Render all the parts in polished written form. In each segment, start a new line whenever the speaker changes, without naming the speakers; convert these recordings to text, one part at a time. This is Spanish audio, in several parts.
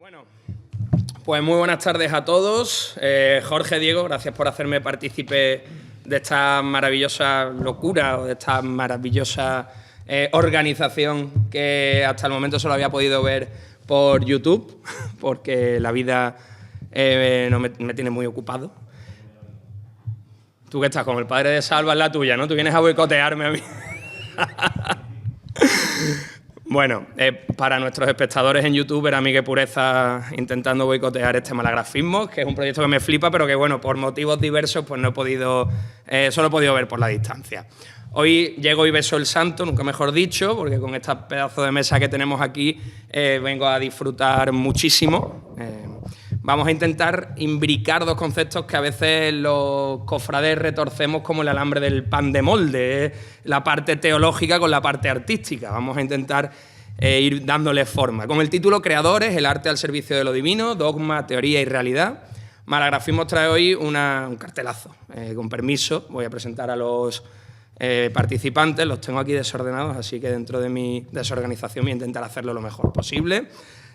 Bueno, pues muy buenas tardes a todos. Jorge, Diego, gracias por hacerme partícipe de esta maravillosa locura o de esta maravillosa organización que hasta el momento solo había podido ver por YouTube, porque la vida no me tiene muy ocupado. Tú que estás como el padre de Salva, es la tuya, ¿no? Tú vienes a boicotearme a mí. Bueno, para nuestros espectadores en YouTube era Miguel Pureza intentando boicotear este malagrafismo, que es un proyecto que me flipa, pero que, bueno, por motivos diversos, pues no he podido, solo he podido ver por la distancia. Hoy llego y beso el santo, nunca mejor dicho, porque con este pedazo de mesa que tenemos aquí vengo a disfrutar muchísimo. Vamos a intentar imbricar dos conceptos que a veces los cofrades retorcemos como el alambre del pan de molde, la parte teológica con la parte artística. Vamos a intentar ir dándole forma. Con el título Creadores, el arte al servicio de lo divino, dogma, teoría y realidad, Malagrafismos trae hoy un cartelazo. Con permiso, voy a presentar a los participantes, los tengo aquí desordenados, así que dentro de mi desorganización voy a intentar hacerlo lo mejor posible.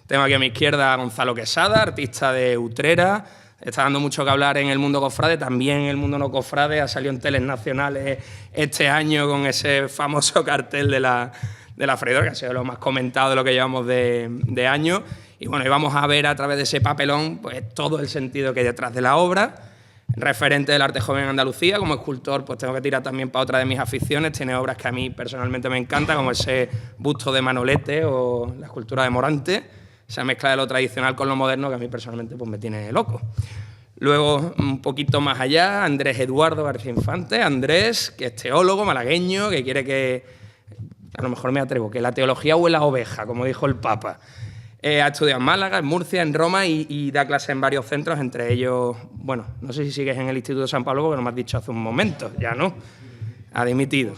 Tengo aquí a mi izquierda a Gonzalo Quesada, artista de Utrera. Está dando mucho que hablar en el mundo cofrade, también en el mundo no cofrade. Ha salido en teles nacionales este año con ese famoso cartel de la freidora, que ha sido lo más comentado de lo que llevamos de año. Y bueno, y vamos a ver a través de ese papelón pues, todo el sentido que hay detrás de la obra. Referente del arte joven en Andalucía, como escultor, pues tengo que tirar también para otra de mis aficiones. Tiene obras que a mí personalmente me encantan, como ese busto de Manolete o la escultura de Morante. Esa mezcla de lo tradicional con lo moderno que a mí personalmente pues, me tiene loco. Luego, un poquito más allá, Andrés Eduardo García Infante. Andrés, que es teólogo malagueño, que quiere que, a lo mejor me atrevo, que la teología huela a oveja, como dijo el Papa. Ha estudiado en Málaga, en Murcia, en Roma y da clases en varios centros, entre ellos, bueno, no sé si sigues en el Instituto de San Pablo, porque no me has dicho hace un momento, ya no, ha dimitido.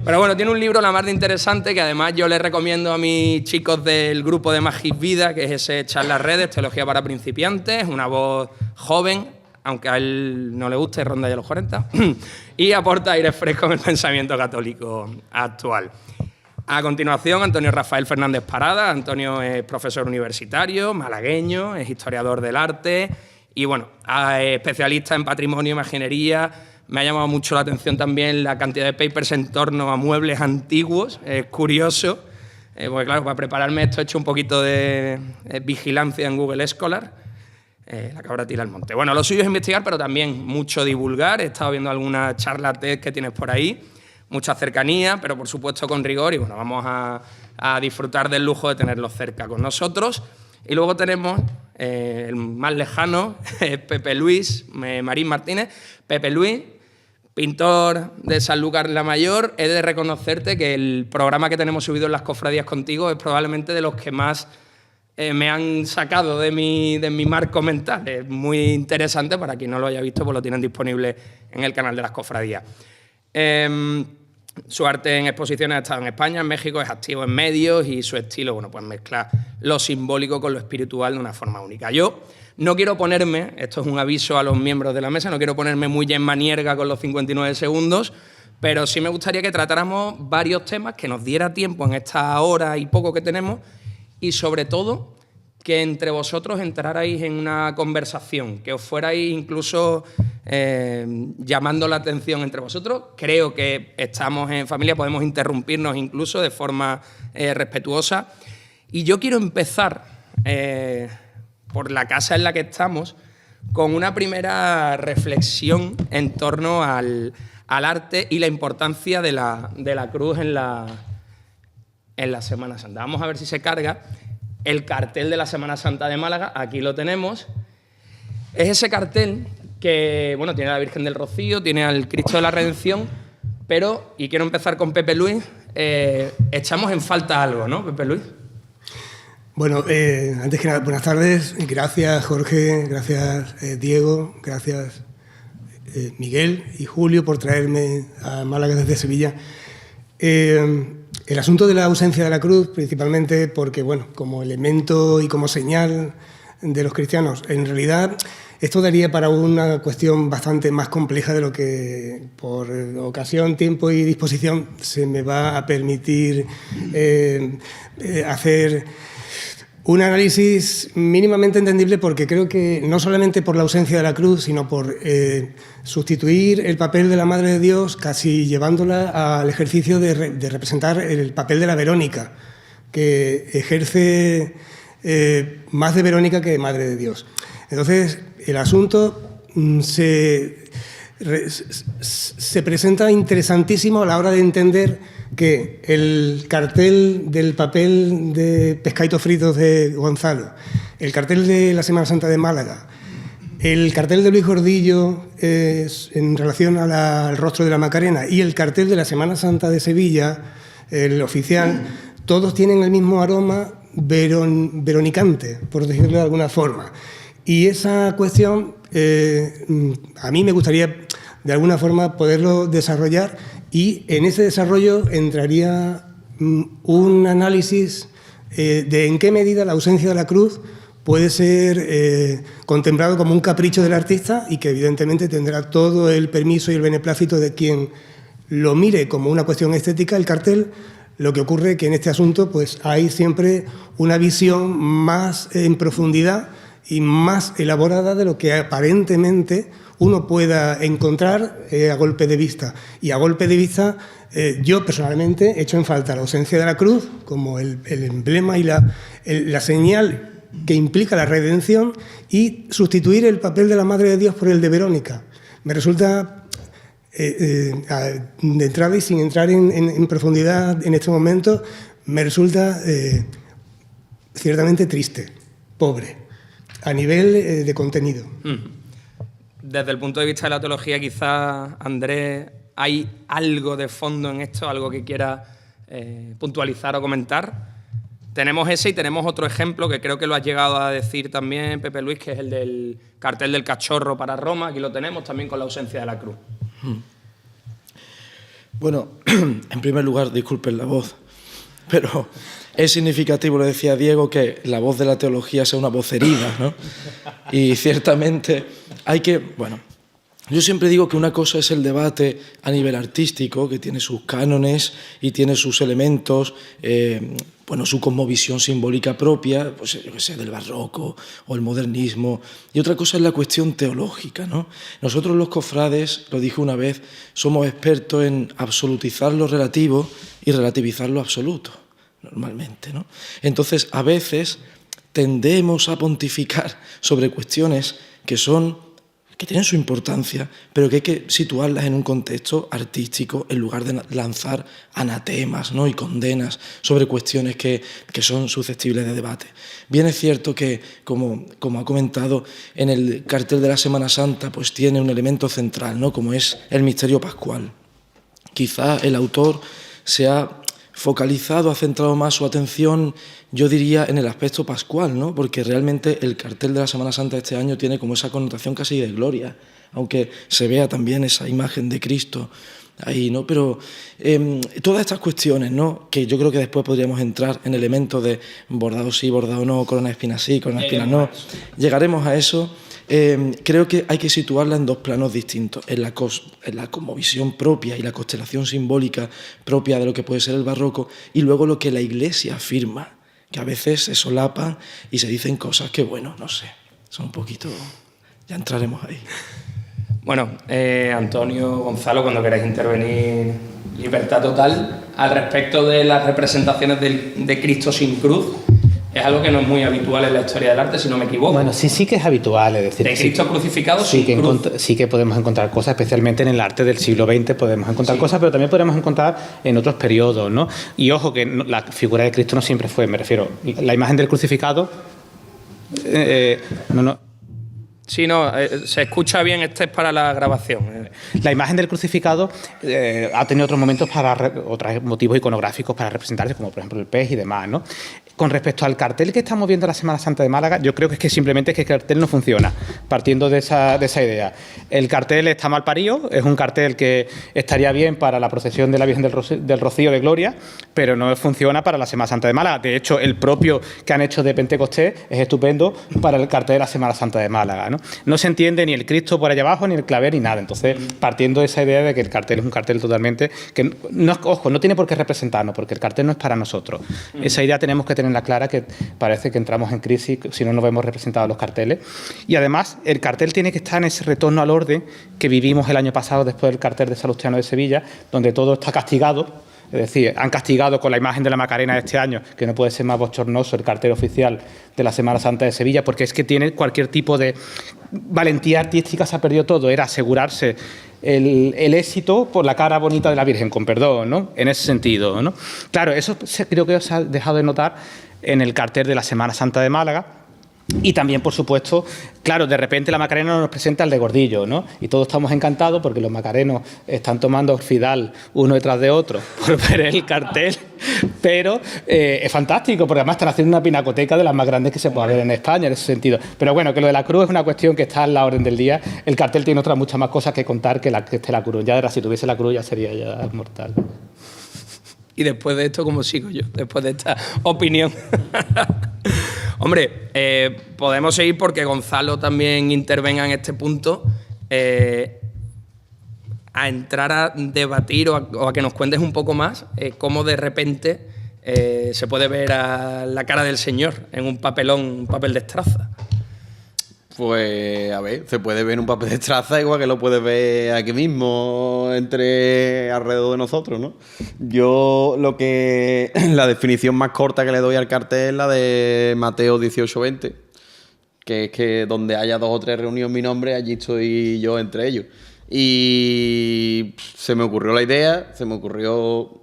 Pero bueno, tiene un libro la más de interesante que además yo les recomiendo a mis chicos del grupo de Magis Vida, que es ese Charlas Redes, Teología para Principiantes, una voz joven, aunque a él no le guste, ronda ya los 40, y aporta aire fresco en el pensamiento católico actual. A continuación, Antonio Rafael Fernández Parada. Antonio es profesor universitario, malagueño, es historiador del arte y, bueno, especialista en patrimonio, imaginería. Me ha llamado mucho la atención también la cantidad de papers en torno a muebles antiguos. Es curioso, porque claro, para prepararme esto he hecho un poquito de vigilancia en Google Scholar. La cabra tira al monte. Bueno, lo suyo es investigar, pero también mucho divulgar. He estado viendo algunas charlas TED que tienes por ahí. Mucha cercanía, pero por supuesto con rigor. Y bueno, vamos a disfrutar del lujo de tenerlos cerca con nosotros. Y luego tenemos el más lejano, Pepe Luis, Marín Martínez. Pepe Luis, pintor de Sanlúcar la Mayor. He de reconocerte que el programa que tenemos subido en las cofradías contigo es probablemente de los que más me han sacado de mi marco mental. Es muy interesante, para quien no lo haya visto, pues lo tienen disponible en el canal de las cofradías. Su arte en exposiciones ha estado en España, en México, es activo en medios y su estilo, bueno, pues mezcla lo simbólico con lo espiritual de una forma única. Yo no quiero ponerme, esto es un aviso a los miembros de la mesa, no quiero ponerme muy en manierga con los 59 segundos, pero sí me gustaría que tratáramos varios temas, que nos diera tiempo en esta hora y poco que tenemos y sobre todo que entre vosotros entrarais en una conversación, que os fuerais incluso llamando la atención entre vosotros. Creo que estamos en familia, podemos interrumpirnos incluso de forma respetuosa. Y yo quiero empezar por la casa en la que estamos con una primera reflexión en torno al arte y la importancia de la cruz en la Semana Santa. Vamos a ver si se carga el cartel de la Semana Santa de Málaga. Aquí lo tenemos. Es ese cartel que, bueno, tiene a la Virgen del Rocío, tiene al Cristo de la Redención, pero, y quiero empezar con Pepe Luis, echamos en falta algo, ¿no, Pepe Luis?
Bueno, antes que nada, buenas tardes. Gracias, Jorge, gracias, Diego, gracias, Miguel y Julio, por traerme a Málaga desde Sevilla. El asunto de la ausencia de la cruz, principalmente porque, bueno, como elemento y como señal de los cristianos, en realidad esto daría para una cuestión bastante más compleja de lo que por ocasión, tiempo y disposición se me va a permitir hacer Un análisis mínimamente entendible porque creo que no solamente por la ausencia de la cruz, sino por sustituir el papel de la Madre de Dios, casi llevándola al ejercicio de representar el papel de la Verónica, que ejerce más de Verónica que de Madre de Dios. Entonces, el asunto se presenta interesantísimo a la hora de entender que el cartel del papel de pescaditos fritos de Gonzalo, el cartel de la Semana Santa de Málaga, el cartel de Luis Gordillo en relación al rostro de la Macarena y el cartel de la Semana Santa de Sevilla, el oficial, todos tienen el mismo aroma veronicante, por decirlo de alguna forma. Y esa cuestión, a mí me gustaría de alguna forma poderlo desarrollar, y en ese desarrollo entraría un análisis de en qué medida la ausencia de la cruz puede ser contemplado como un capricho del artista y que evidentemente tendrá todo el permiso y el beneplácito de quien lo mire como una cuestión estética el cartel. Lo que ocurre que en este asunto pues hay siempre una visión más en profundidad y más elaborada de lo que aparentemente uno pueda encontrar a golpe de vista. Y a golpe de vista, yo personalmente echo en falta la ausencia de la cruz como el emblema y la señal que implica la redención, y sustituir el papel de la Madre de Dios por el de Verónica. Me resulta, de entrada y sin entrar en profundidad en este momento, me resulta ciertamente triste, pobre, a nivel de contenido.
Desde el punto de vista de la teología, quizás, Andrés, ¿hay algo de fondo en esto, algo que quiera puntualizar o comentar? Tenemos ese y tenemos otro ejemplo que creo que lo has llegado a decir también, Pepe Luis, que es el del cartel del cachorro para Roma. Aquí lo tenemos también con la ausencia de la cruz.
Bueno, en primer lugar, disculpen la voz, pero es significativo, lo decía Diego, que la voz de la teología sea una voz herida, ¿no? Y ciertamente hay que... Bueno, yo siempre digo que una cosa es el debate a nivel artístico, que tiene sus cánones y tiene sus elementos, su cosmovisión simbólica propia, pues yo que sé, del barroco o el modernismo. Y otra cosa es la cuestión teológica, ¿no? Nosotros los cofrades, lo dije una vez, somos expertos en absolutizar lo relativo y relativizar lo absoluto, normalmente, ¿no? Entonces, a veces tendemos a pontificar sobre cuestiones que tienen su importancia, pero que hay que situarlas en un contexto artístico en lugar de lanzar anatemas, ¿no? Y condenas sobre cuestiones que son susceptibles de debate. Bien es cierto que, como ha comentado, en el cartel de la Semana Santa pues tiene un elemento central, ¿no? Como es el misterio pascual. Quizá el autor se ha focalizado, ha centrado más su atención, yo diría, en el aspecto pascual, ¿no? Porque realmente el cartel de la Semana Santa de este año tiene como esa connotación casi de gloria, aunque se vea también esa imagen de Cristo ahí, ¿no? Pero todas estas cuestiones, ¿no? Que yo creo que después podríamos entrar en elementos de bordado sí, bordado no, corona de espinas sí, corona de espinas no. Llegaremos a eso. Creo que hay que situarla en dos planos distintos, en la cosmovisión propia y la constelación simbólica propia de lo que puede ser el barroco, y luego lo que la Iglesia afirma, que a veces se solapan y se dicen cosas que, bueno, no sé, son un poquito... Ya entraremos ahí.
Bueno, Antonio, Gonzalo, cuando queráis intervenir, libertad total. Al respecto de las representaciones de Cristo sin cruz, es algo que no es muy habitual en la historia del arte, si no me equivoco.
Bueno, sí que es habitual, es decir...
De Cristo crucificado
sí
sin cruz.
Sí que podemos encontrar cosas, especialmente en el arte del siglo XX podemos encontrar cosas, pero también podemos encontrar en otros periodos, ¿no? Y ojo, que la figura de Cristo no siempre fue, me refiero, la imagen del crucificado...
Sí, no, se escucha bien, este es para la grabación.
La imagen del crucificado ha tenido otros momentos otros motivos iconográficos para representarse, como por ejemplo el pez y demás, ¿no? Con respecto al cartel que estamos viendo en la Semana Santa de Málaga, yo creo que es que simplemente es que el cartel no funciona, partiendo de esa idea. El cartel está mal parido, es un cartel que estaría bien para la procesión de la Virgen del Rocío de Gloria, pero no funciona para la Semana Santa de Málaga. De hecho, el propio que han hecho de Pentecostés es estupendo para el cartel de la Semana Santa de Málaga, ¿no? No se entiende ni el Cristo por allá abajo, ni el clavel, ni nada. Entonces, partiendo de esa idea de que el cartel es un cartel totalmente... que no, ojo, no tiene por qué representarnos, porque el cartel no es para nosotros. Esa idea tenemos que tener tienen la clara que parece que entramos en crisis si no nos vemos representados los carteles. Y además, el cartel tiene que estar en ese retorno al orden que vivimos el año pasado después del cartel de Salustiano de Sevilla, donde todo está castigado. Es decir, han castigado con la imagen de la Macarena de este año, que no puede ser más bochornoso el cartel oficial de la Semana Santa de Sevilla, porque es que tiene cualquier tipo de valentía artística, se ha perdido todo. Era asegurarse el éxito por la cara bonita de la Virgen, con perdón, ¿no? En ese sentido, ¿no? Claro, eso creo que se ha dejado de notar en el cartel de la Semana Santa de Málaga. Y también, por supuesto, claro, de repente la Macarena nos presenta el de Gordillo, ¿no? Y todos estamos encantados porque los macarenos están tomando orfidal uno detrás de otro por ver el cartel, pero es fantástico porque además están haciendo una pinacoteca de las más grandes que se pueda ver en España en ese sentido. Pero bueno, que lo de la cruz es una cuestión que está en la orden del día. El cartel tiene otras muchas más cosas que contar que esté la cruz. Ya era, si tuviese la cruz ya sería ya mortal.
Y después de esto, ¿cómo sigo yo? Después de esta opinión. Hombre, podemos seguir porque Gonzalo también intervenga en este punto. A entrar a debatir o a que nos cuentes un poco más cómo de repente se puede ver a la cara del Señor en un papelón, un papel de estraza.
Pues, a ver, se puede ver un papel de estraza igual que lo puedes ver aquí mismo, alrededor de nosotros, ¿no? Yo la definición más corta que le doy al cartel es la de Mateo 18:20, que es que donde haya 2 o 3 reunidos mi nombre, allí estoy yo entre ellos. Y se me ocurrió la idea,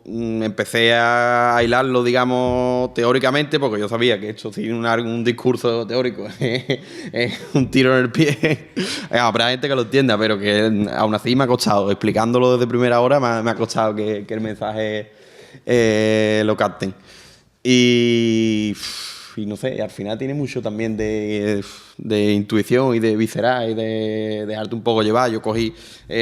empecé a hilarlo, digamos, teóricamente, porque yo sabía que esto sin un discurso teórico es un tiro en el pie. Habrá gente que lo entienda, pero que aún así me ha costado, explicándolo desde primera hora, me ha costado que el mensaje lo capten. Y no sé, al final tiene mucho también de intuición y de visceral y de dejarte un poco llevar. Yo cogí 4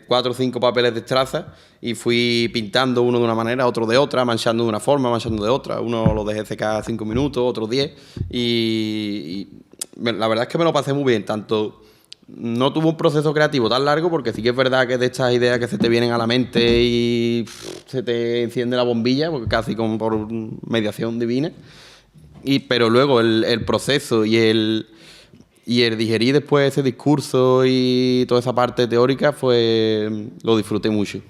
o 5 papeles de estraza y fui pintando uno de una manera, otro de otra, manchando de una forma, manchando de otra. Uno lo dejé secar 5 minutos, otro 10. Y la verdad es que me lo pasé muy bien. Tanto no tuvo un proceso creativo tan largo, porque sí que es verdad que de estas ideas que se te vienen a la mente y se te enciende la bombilla, porque casi como por mediación divina. Pero luego el proceso y el digerir después ese discurso y toda esa parte teórica lo disfruté mucho.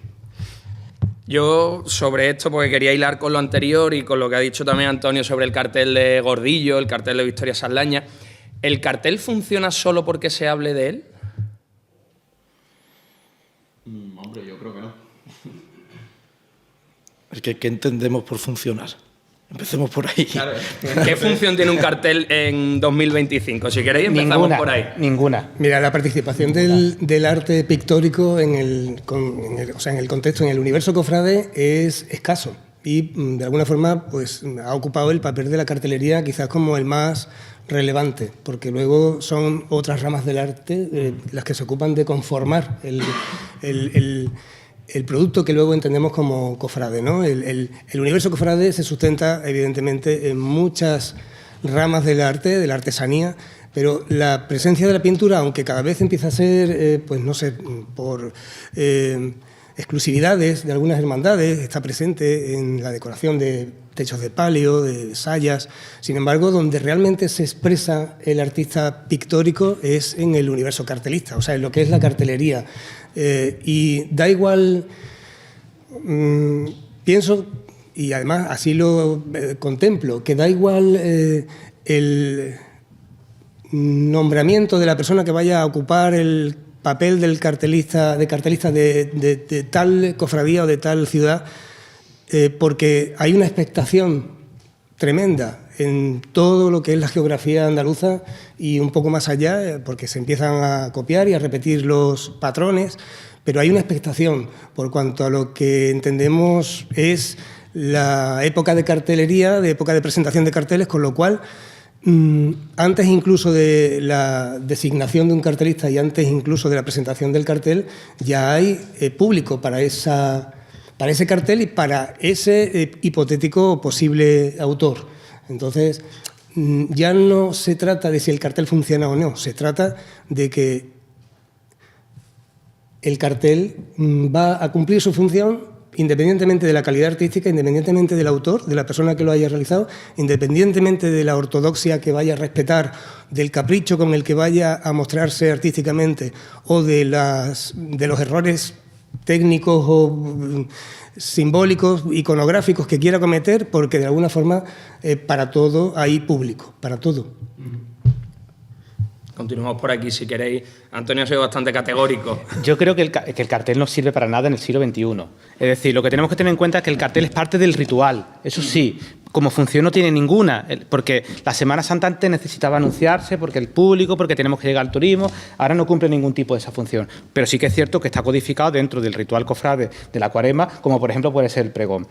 Yo sobre esto, porque quería hilar con lo anterior y con lo que ha dicho también Antonio sobre el cartel de Gordillo, el cartel de Victoria Saldaña, ¿el cartel funciona solo porque se hable de él?
Hombre, yo creo que no.
Es que, ¿qué entendemos por funcionar? Empecemos por ahí.
Claro. ¿Qué función tiene un cartel en 2025? Si queréis empezamos por ahí.
Ninguna.
Mira, la participación del arte pictórico en el contexto, en el universo cofrade es escaso y de alguna forma pues ha ocupado el papel de la cartelería quizás como el más relevante, porque luego son otras ramas del arte las que se ocupan de conformar el producto que luego entendemos como cofrade, ¿no? El universo cofrade se sustenta, evidentemente, en muchas ramas del arte, de la artesanía, pero la presencia de la pintura, aunque cada vez empieza a ser, pues no sé, por exclusividades de algunas hermandades, está presente en la decoración de techos de palio, de sayas. Sin embargo, donde realmente se expresa el artista pictórico es en el universo cartelista, o sea, en lo que es la cartelería. Y da igual, pienso, y además así lo contemplo, que da igual el nombramiento de la persona que vaya a ocupar el papel del cartelista de tal cofradía o de tal ciudad, porque hay una expectación tremenda en todo lo que es la geografía andaluza y un poco más allá, porque se empiezan a copiar y a repetir los patrones, pero hay una expectación por cuanto a lo que entendemos es la época de cartelería, de época de presentación de carteles, con lo cual antes incluso de la designación de un cartelista y antes incluso de la presentación del cartel, ya hay público para ese cartel y para ese hipotético posible autor. Entonces, ya no se trata de si el cartel funciona o no, se trata de que el cartel va a cumplir su función independientemente de la calidad artística, independientemente del autor, de la persona que lo haya realizado, independientemente de la ortodoxia que vaya a respetar, del capricho con el que vaya a mostrarse artísticamente o de los errores técnicos o simbólicos, iconográficos que quiera cometer, porque de alguna forma para todo hay público, para todo.
Continuamos por aquí, si queréis. Antonio ha sido bastante categórico.
Yo creo que el cartel no sirve para nada en el siglo XXI. Es decir, lo que tenemos que tener en cuenta es que el cartel es parte del ritual. Eso sí, como función no tiene ninguna, porque la Semana Santa antes necesitaba anunciarse, porque el público, porque tenemos que llegar al turismo, ahora no cumple ningún tipo de esa función. Pero sí que es cierto que está codificado dentro del ritual cofrade de la Cuaresma, como por ejemplo puede ser el pregón.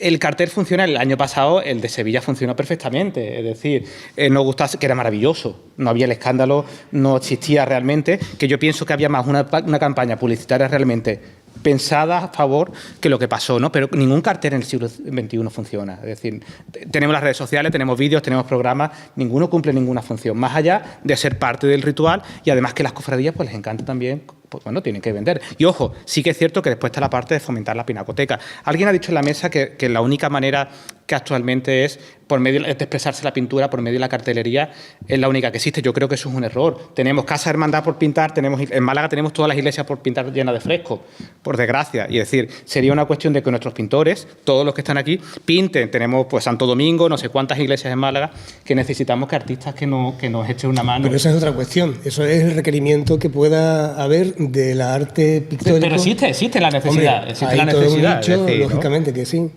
El cartel funciona, el año pasado el de Sevilla funcionó perfectamente, es decir, nos gustaba, que era maravilloso, no había el escándalo, no existía realmente, que yo pienso que había más una campaña publicitaria realmente pensada a favor que lo que pasó, ¿no? Pero ningún cartel en el siglo XXI funciona. Es decir, tenemos las redes sociales, tenemos vídeos, tenemos programas, ninguno cumple ninguna función, más allá de ser parte del ritual y además que las cofradías pues les encanta también, pues bueno, tienen que vender. Y ojo, sí que es cierto que después está la parte de fomentar la pinacoteca. Alguien ha dicho en la mesa que la única manera que actualmente es por medio de expresarse la pintura, por medio de la cartelería, es la única que existe. Yo creo que eso es un error. Tenemos Casa Hermandad por pintar, en Málaga tenemos todas las iglesias por pintar llenas de frescos, por desgracia. Y es decir, sería una cuestión de que nuestros pintores, todos los que están aquí, pinten. Tenemos pues Santo Domingo, no sé cuántas iglesias en Málaga, que necesitamos que artistas que nos echen una mano.
Pero esa es otra cuestión. Eso es el requeriento que pueda haber de la arte pictórica.
Pero existe la necesidad.
Hombre,
existe
hay
la necesidad.
Todo un nicho,
es decir,
lógicamente, ¿no? Que sí.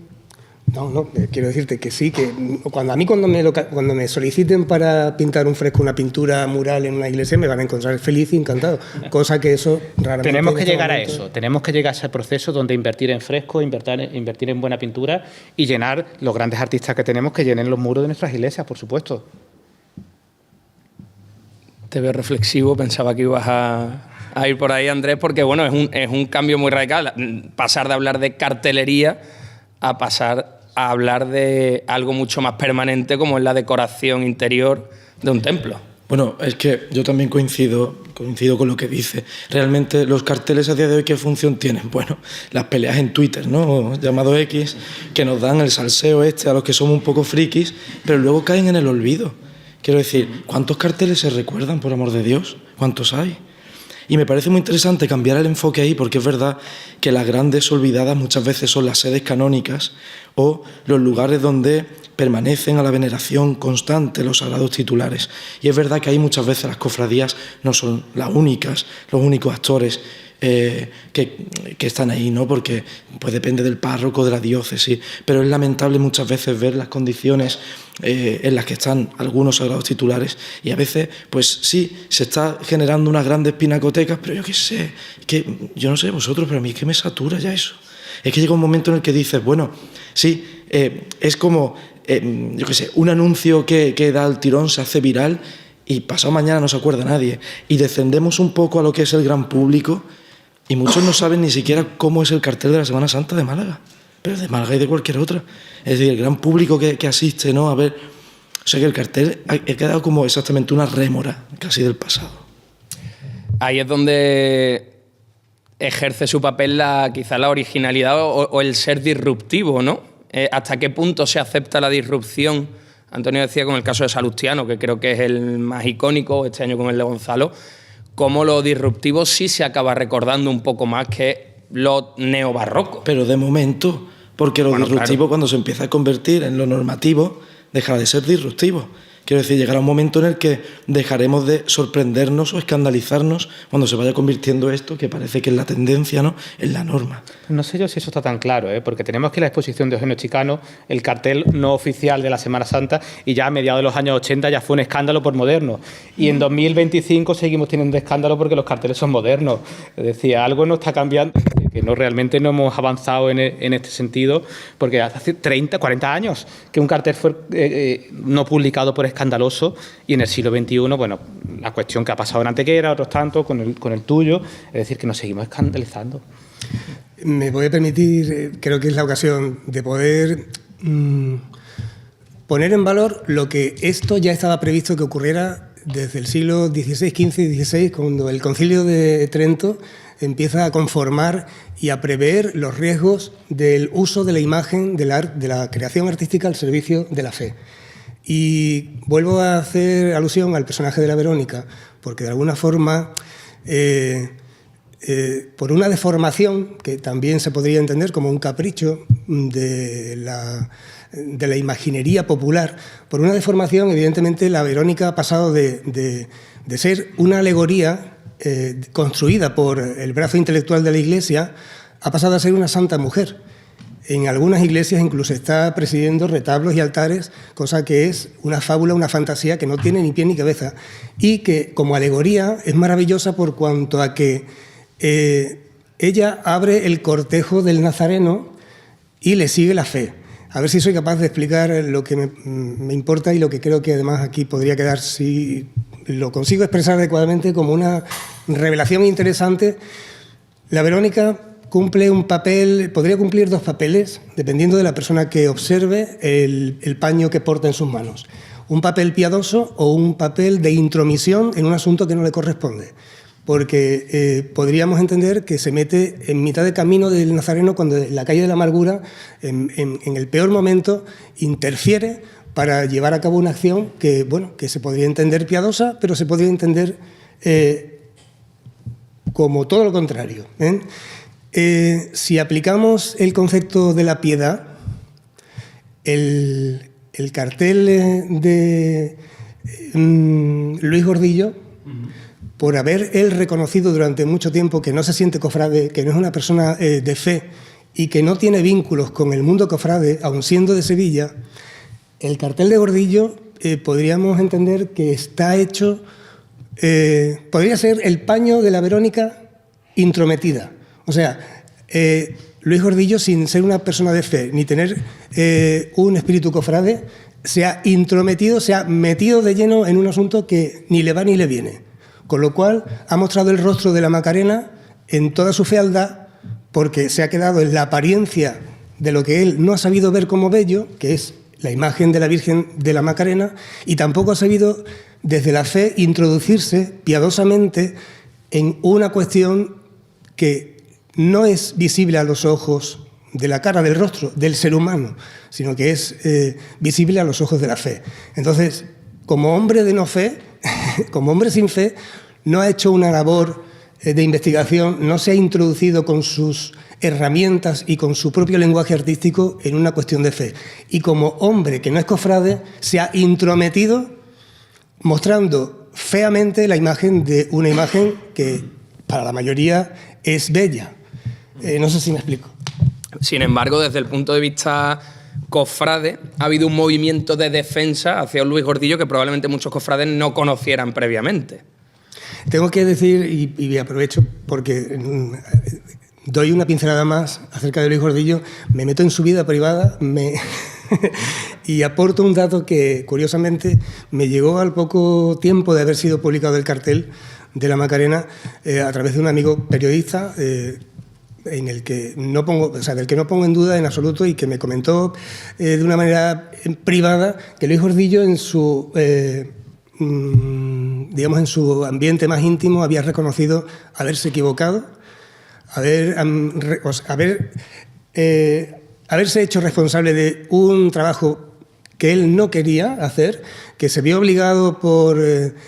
No, quiero decirte que sí, que cuando me soliciten para pintar un fresco, una pintura mural en una iglesia, me van a encontrar feliz y encantado, cosa que eso raramente...
Tenemos que llegar a eso, tenemos que llegar a ese proceso donde invertir en fresco, invertir en buena pintura y llenar los grandes artistas que tenemos, que llenen los muros de nuestras iglesias, por supuesto.
Te veo reflexivo, pensaba que ibas a ir por ahí, Andrés, porque bueno, es un cambio muy radical, pasar de hablar de cartelería a pasar a hablar de algo mucho más permanente como es la decoración interior de un templo.
Bueno, es que yo también coincido con lo que dice. Realmente los carteles a día de hoy, ¿qué función tienen? Bueno, las peleas en Twitter, ¿no? Llamado X, que nos dan el salseo a los que somos un poco frikis, pero luego caen en el olvido. Quiero decir, ¿cuántos carteles se recuerdan, por amor de Dios? ¿Cuántos hay? Y me parece muy interesante cambiar el enfoque ahí, porque es verdad que las grandes olvidadas muchas veces son las sedes canónicas o los lugares donde permanecen a la veneración constante los sagrados titulares. Y es verdad que ahí muchas veces las cofradías no son las únicas, los únicos actores que están ahí, ¿no? Porque pues depende del párroco, de la diócesis, pero es lamentable muchas veces ver las condiciones en las que están algunos sagrados titulares y a veces, pues sí, se está generando unas grandes pinacotecas, pero yo qué sé, yo no sé vosotros, pero a mí es que me satura ya eso. Es que llega un momento en el que dices, bueno, sí, es como, yo qué sé, un anuncio que da el tirón, se hace viral y pasado mañana no se acuerda nadie. Y descendemos un poco a lo que es el gran público y muchos no saben ni siquiera cómo es el cartel de la Semana Santa de Málaga, pero de Málaga y de cualquier otra. Es decir, el gran público que asiste, ¿no? A ver, o sea que el cartel ha quedado como exactamente una rémora casi del pasado.
Ahí es donde ejerce su papel quizá la originalidad o el ser disruptivo, ¿no? ¿Hasta qué punto se acepta la disrupción? Antonio decía con el caso de Salustiano, que creo que es el más icónico, este año con el de Gonzalo, cómo lo disruptivo sí se acaba recordando un poco más que lo neobarroco.
Pero de momento, porque lo disruptivo, claro, cuando se empieza a convertir en lo normativo, deja de ser disruptivo. Quiero decir, llegará un momento en el que dejaremos de sorprendernos o escandalizarnos cuando se vaya convirtiendo esto, que parece que es la tendencia, ¿no?, en la norma.
No sé yo si eso está tan claro, porque tenemos aquí la exposición de Eugenio Chicano, el cartel no oficial de la Semana Santa, y ya a mediados de los años 80 ya fue un escándalo por moderno. Y en 2025 seguimos teniendo escándalo porque los carteles son modernos. Es decir, algo no está cambiando, que realmente no hemos avanzado en este sentido, porque hace 30, 40 años que un cartel fue no publicado por escandaloso, y en el siglo XXI, bueno, la cuestión que ha pasado en Antequera, otros tantos, con el tuyo, es decir, que nos seguimos escandalizando.
Me voy a permitir, creo que es la ocasión de poder poner en valor lo que esto ya estaba previsto que ocurriera desde el siglo XVI, XV y XVI, cuando el Concilio de Trento empieza a conformar y a prever los riesgos del uso de la imagen de la creación artística al servicio de la fe. Y vuelvo a hacer alusión al personaje de la Verónica, porque de alguna forma, por una deformación que también se podría entender como un capricho de la imaginería popular, por una deformación, evidentemente, la Verónica ha pasado de ser una alegoría construida por el brazo intelectual de la Iglesia, ha pasado a ser una santa mujer. En algunas iglesias incluso está presidiendo retablos y altares, cosa que es una fábula, una fantasía que no tiene ni pie ni cabeza, y que como alegoría es maravillosa por cuanto a que ella abre el cortejo del Nazareno y le sigue la fe. A ver si soy capaz de explicar lo que me importa y lo que creo que además aquí podría quedar, si lo consigo expresar adecuadamente, como una revelación interesante. La Verónica cumple un papel, podría cumplir dos papeles, dependiendo de la persona que observe el paño que porta en sus manos. Un papel piadoso o un papel de intromisión en un asunto que no le corresponde. Porque podríamos entender que se mete en mitad de camino del Nazareno cuando en la calle de la amargura, en el peor momento, interfiere para llevar a cabo una acción que, bueno, que se podría entender piadosa, pero se podría entender como todo lo contrario. Si aplicamos el concepto de la piedad, el cartel de Luis Gordillo, por haber él reconocido durante mucho tiempo que no se siente cofrade, que no es una persona de fe y que no tiene vínculos con el mundo cofrade, aun siendo de Sevilla, el cartel de Gordillo podríamos entender que está hecho, podría ser el paño de la Verónica intrometida. O sea, Luis Gordillo, sin ser una persona de fe ni tener un espíritu cofrade, se ha intrometido, se ha metido de lleno en un asunto que ni le va ni le viene. Con lo cual ha mostrado el rostro de la Macarena en toda su fealdad, porque se ha quedado en la apariencia de lo que él no ha sabido ver como bello, que es la imagen de la Virgen de la Macarena, y tampoco ha sabido desde la fe introducirse piadosamente en una cuestión que no es visible a los ojos de la cara, del rostro, del ser humano, sino que es visible a los ojos de la fe. Entonces, como hombre de no fe, como hombre sin fe, no ha hecho una labor de investigación, no se ha introducido con sus herramientas y con su propio lenguaje artístico en una cuestión de fe. Y como hombre que no es cofrade, se ha intrometido mostrando feamente la imagen de una imagen que para la mayoría es bella. No sé si me explico.
Sin embargo, desde el punto de vista cofrade, ha habido un movimiento de defensa hacia Luis Gordillo que probablemente muchos cofrades no conocieran previamente.
Tengo que decir, y aprovecho porque doy una pincelada más acerca de Luis Gordillo, me meto en su vida privada y aporto un dato que, curiosamente, me llegó al poco tiempo de haber sido publicado el cartel de la Macarena a través de un amigo periodista en el que no pongo, o sea, del que no pongo en duda en absoluto, y que me comentó de una manera privada que Luis Gordillo en su digamos en su ambiente más íntimo había reconocido haberse equivocado, haberse hecho responsable de un trabajo que él no quería hacer, que se vio obligado por el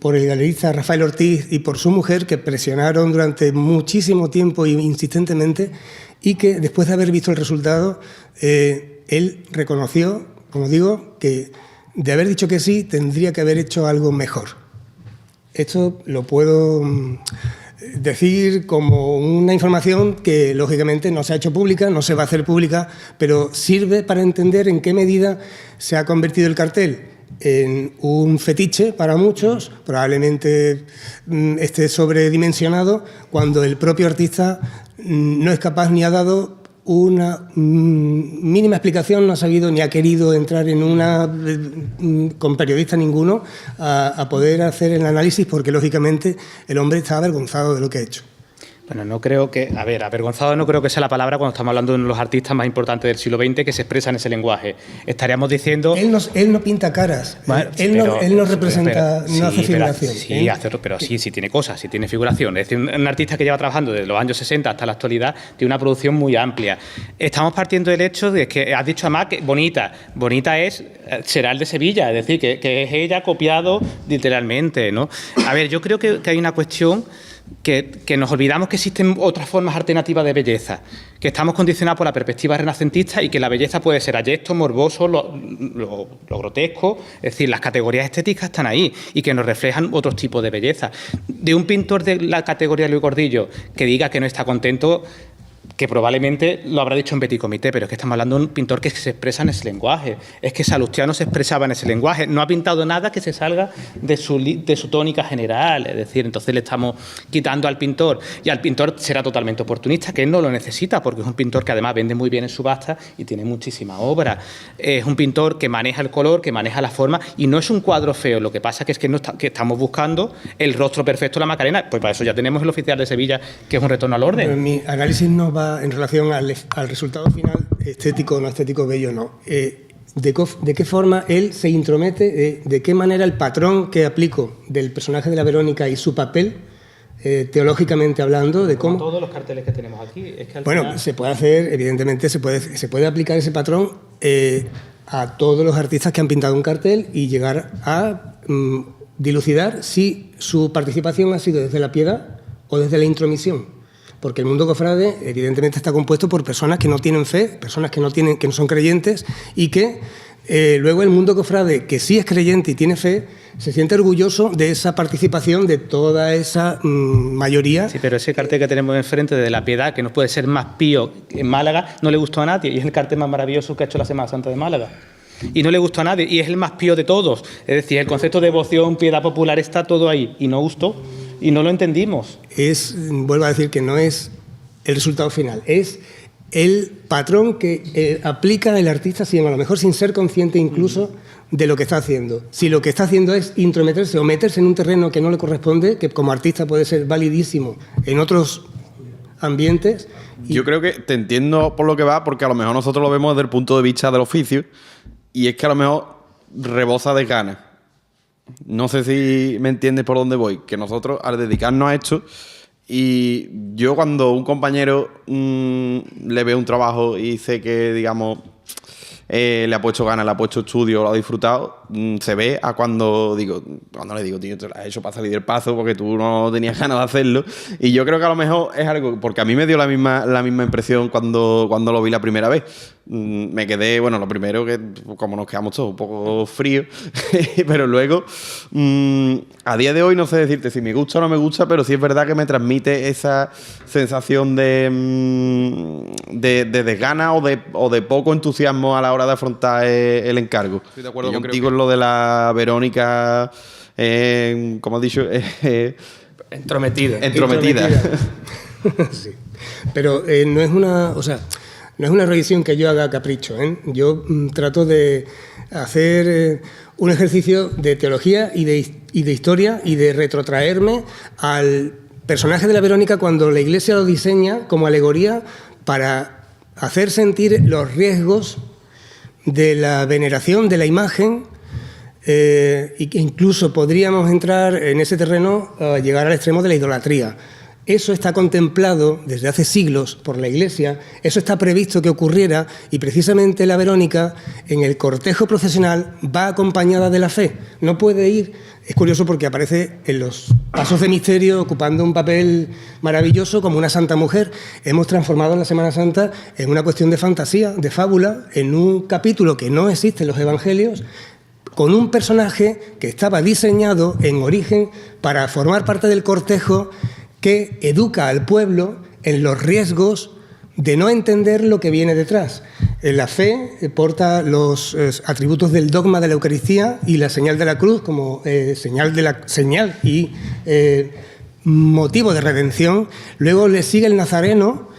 galerista Rafael Ortiz y por su mujer, que presionaron durante muchísimo tiempo e insistentemente, y que después de haber visto el resultado, él reconoció, como digo, que de haber dicho que sí, tendría que haber hecho algo mejor. Esto lo puedo decir como una información que, lógicamente, no se ha hecho pública, no se va a hacer pública, pero sirve para entender en qué medida se ha convertido el cartel en un fetiche para muchos, probablemente esté sobredimensionado, cuando el propio artista no es capaz ni ha dado una mínima explicación, no ha sabido ni ha querido entrar en una con periodista ninguno a poder hacer el análisis, porque lógicamente el hombre está avergonzado de lo que ha hecho.
Bueno, no creo que... A ver, avergonzado no creo que sea la palabra cuando estamos hablando de uno de los artistas más importantes del siglo XX que se expresan en ese lenguaje. Estaríamos diciendo...
Él no pinta caras,
bueno,
él no representa, no hace figuración.
Pero sí tiene cosas, sí tiene figuración. Es decir, un artista que lleva trabajando desde los años 60 hasta la actualidad tiene una producción muy amplia. Estamos partiendo del hecho de que has dicho además que bonita será el de Sevilla, es decir, que es ella copiado literalmente, ¿no? A ver, yo creo que hay una cuestión que nos olvidamos que existen otras formas alternativas de belleza, que estamos condicionados por la perspectiva renacentista y que la belleza puede ser ayesto, morboso, lo grotesco, es decir, las categorías estéticas están ahí y que nos reflejan otros tipos de belleza. De un pintor de la categoría de Luis Gordillo que diga que no está contento, que probablemente lo habrá dicho en petit comité, pero es que estamos hablando de un pintor que se expresa en ese lenguaje. Es que Salustiano se expresaba en ese lenguaje. No ha pintado nada que se salga de su tónica general. Es decir, entonces le estamos quitando al pintor. Y al pintor será totalmente oportunista, que él no lo necesita, porque es un pintor que además vende muy bien en subasta y tiene muchísima obra. Es un pintor que maneja el color, que maneja la forma, y no es un cuadro feo. Lo que pasa que estamos buscando el rostro perfecto de la Macarena. Pues para eso ya tenemos el Oficial de Sevilla, que es un retorno al orden.
Pero mi análisis no va en relación al resultado final, estético o no estético, bello o no. ¿De qué forma él se intromete, de qué manera el patrón que aplico del personaje de la Verónica y su papel, teológicamente hablando, de cómo...
Como todos los carteles que tenemos aquí. Es que al
bueno,
final...
se puede hacer, evidentemente, se puede aplicar ese patrón a todos los artistas que han pintado un cartel y llegar a dilucidar si su participación ha sido desde la piedad o desde la intromisión. Porque el mundo cofrade, evidentemente, está compuesto por personas que no tienen fe, personas que no son creyentes, y que luego el mundo cofrade, que sí es creyente y tiene fe, se siente orgulloso de esa participación de toda esa mayoría.
Sí, pero ese cartel que tenemos enfrente de la Piedad, que no puede ser más pío en Málaga, no le gustó a nadie, y es el cartel más maravilloso que ha hecho la Semana Santa de Málaga. Y no le gustó a nadie, y es el más pío de todos. Es decir, el concepto de devoción, piedad popular, está todo ahí, y no gustó. Y no lo entendimos.
Vuelvo a decir que no es el resultado final, es el patrón que aplica el artista, a lo mejor sin ser consciente incluso de lo que está haciendo. Si lo que está haciendo es intrometerse o meterse en un terreno que no le corresponde, que como artista puede ser validísimo en otros ambientes.
Yo creo que te entiendo por lo que va, porque a lo mejor nosotros lo vemos desde el punto de vista del oficio, y es que a lo mejor rebosa de ganas. No sé si me entiendes por dónde voy, que nosotros al dedicarnos a esto, y yo cuando un compañero le veo un trabajo y sé que, digamos, le ha puesto ganas, le ha puesto estudio, lo ha disfrutado, se ve a cuando le digo, tío, te lo has hecho para salir del paso porque tú no tenías ganas de hacerlo. Y yo creo que a lo mejor es algo, porque a mí me dio la misma impresión cuando lo vi la primera vez. Me quedé, bueno, lo primero que, como nos quedamos todos un poco fríos, pero luego, a día de hoy no sé decirte si me gusta o no me gusta, pero sí es verdad que me transmite esa sensación de desgana o de poco entusiasmo a la hora de afrontar el encargo.
Estoy de acuerdo
contigo en lo de la Verónica, como has dicho,
entrometida.
Sí. Pero no es una... O sea, no es una revisión que yo haga a capricho, ¿eh? Yo trato de hacer un ejercicio de teología y de historia y de retrotraerme al personaje de la Verónica cuando la Iglesia lo diseña como alegoría para hacer sentir los riesgos de la veneración de la imagen, y que incluso podríamos entrar en ese terreno a llegar al extremo de la idolatría. Eso está contemplado desde hace siglos por la Iglesia, eso está previsto que ocurriera, y precisamente la Verónica en el cortejo procesional va acompañada de la fe. No puede ir, es curioso porque aparece en los pasos de misterio ocupando un papel maravilloso como una santa mujer. Hemos transformado la Semana Santa en una cuestión de fantasía, de fábula, en un capítulo que no existe en los evangelios, con un personaje que estaba diseñado en origen para formar parte del cortejo que educa al pueblo en los riesgos de no entender lo que viene detrás. La fe porta los atributos del dogma de la Eucaristía y la señal de la cruz como señal y motivo de redención. Luego le sigue el Nazareno,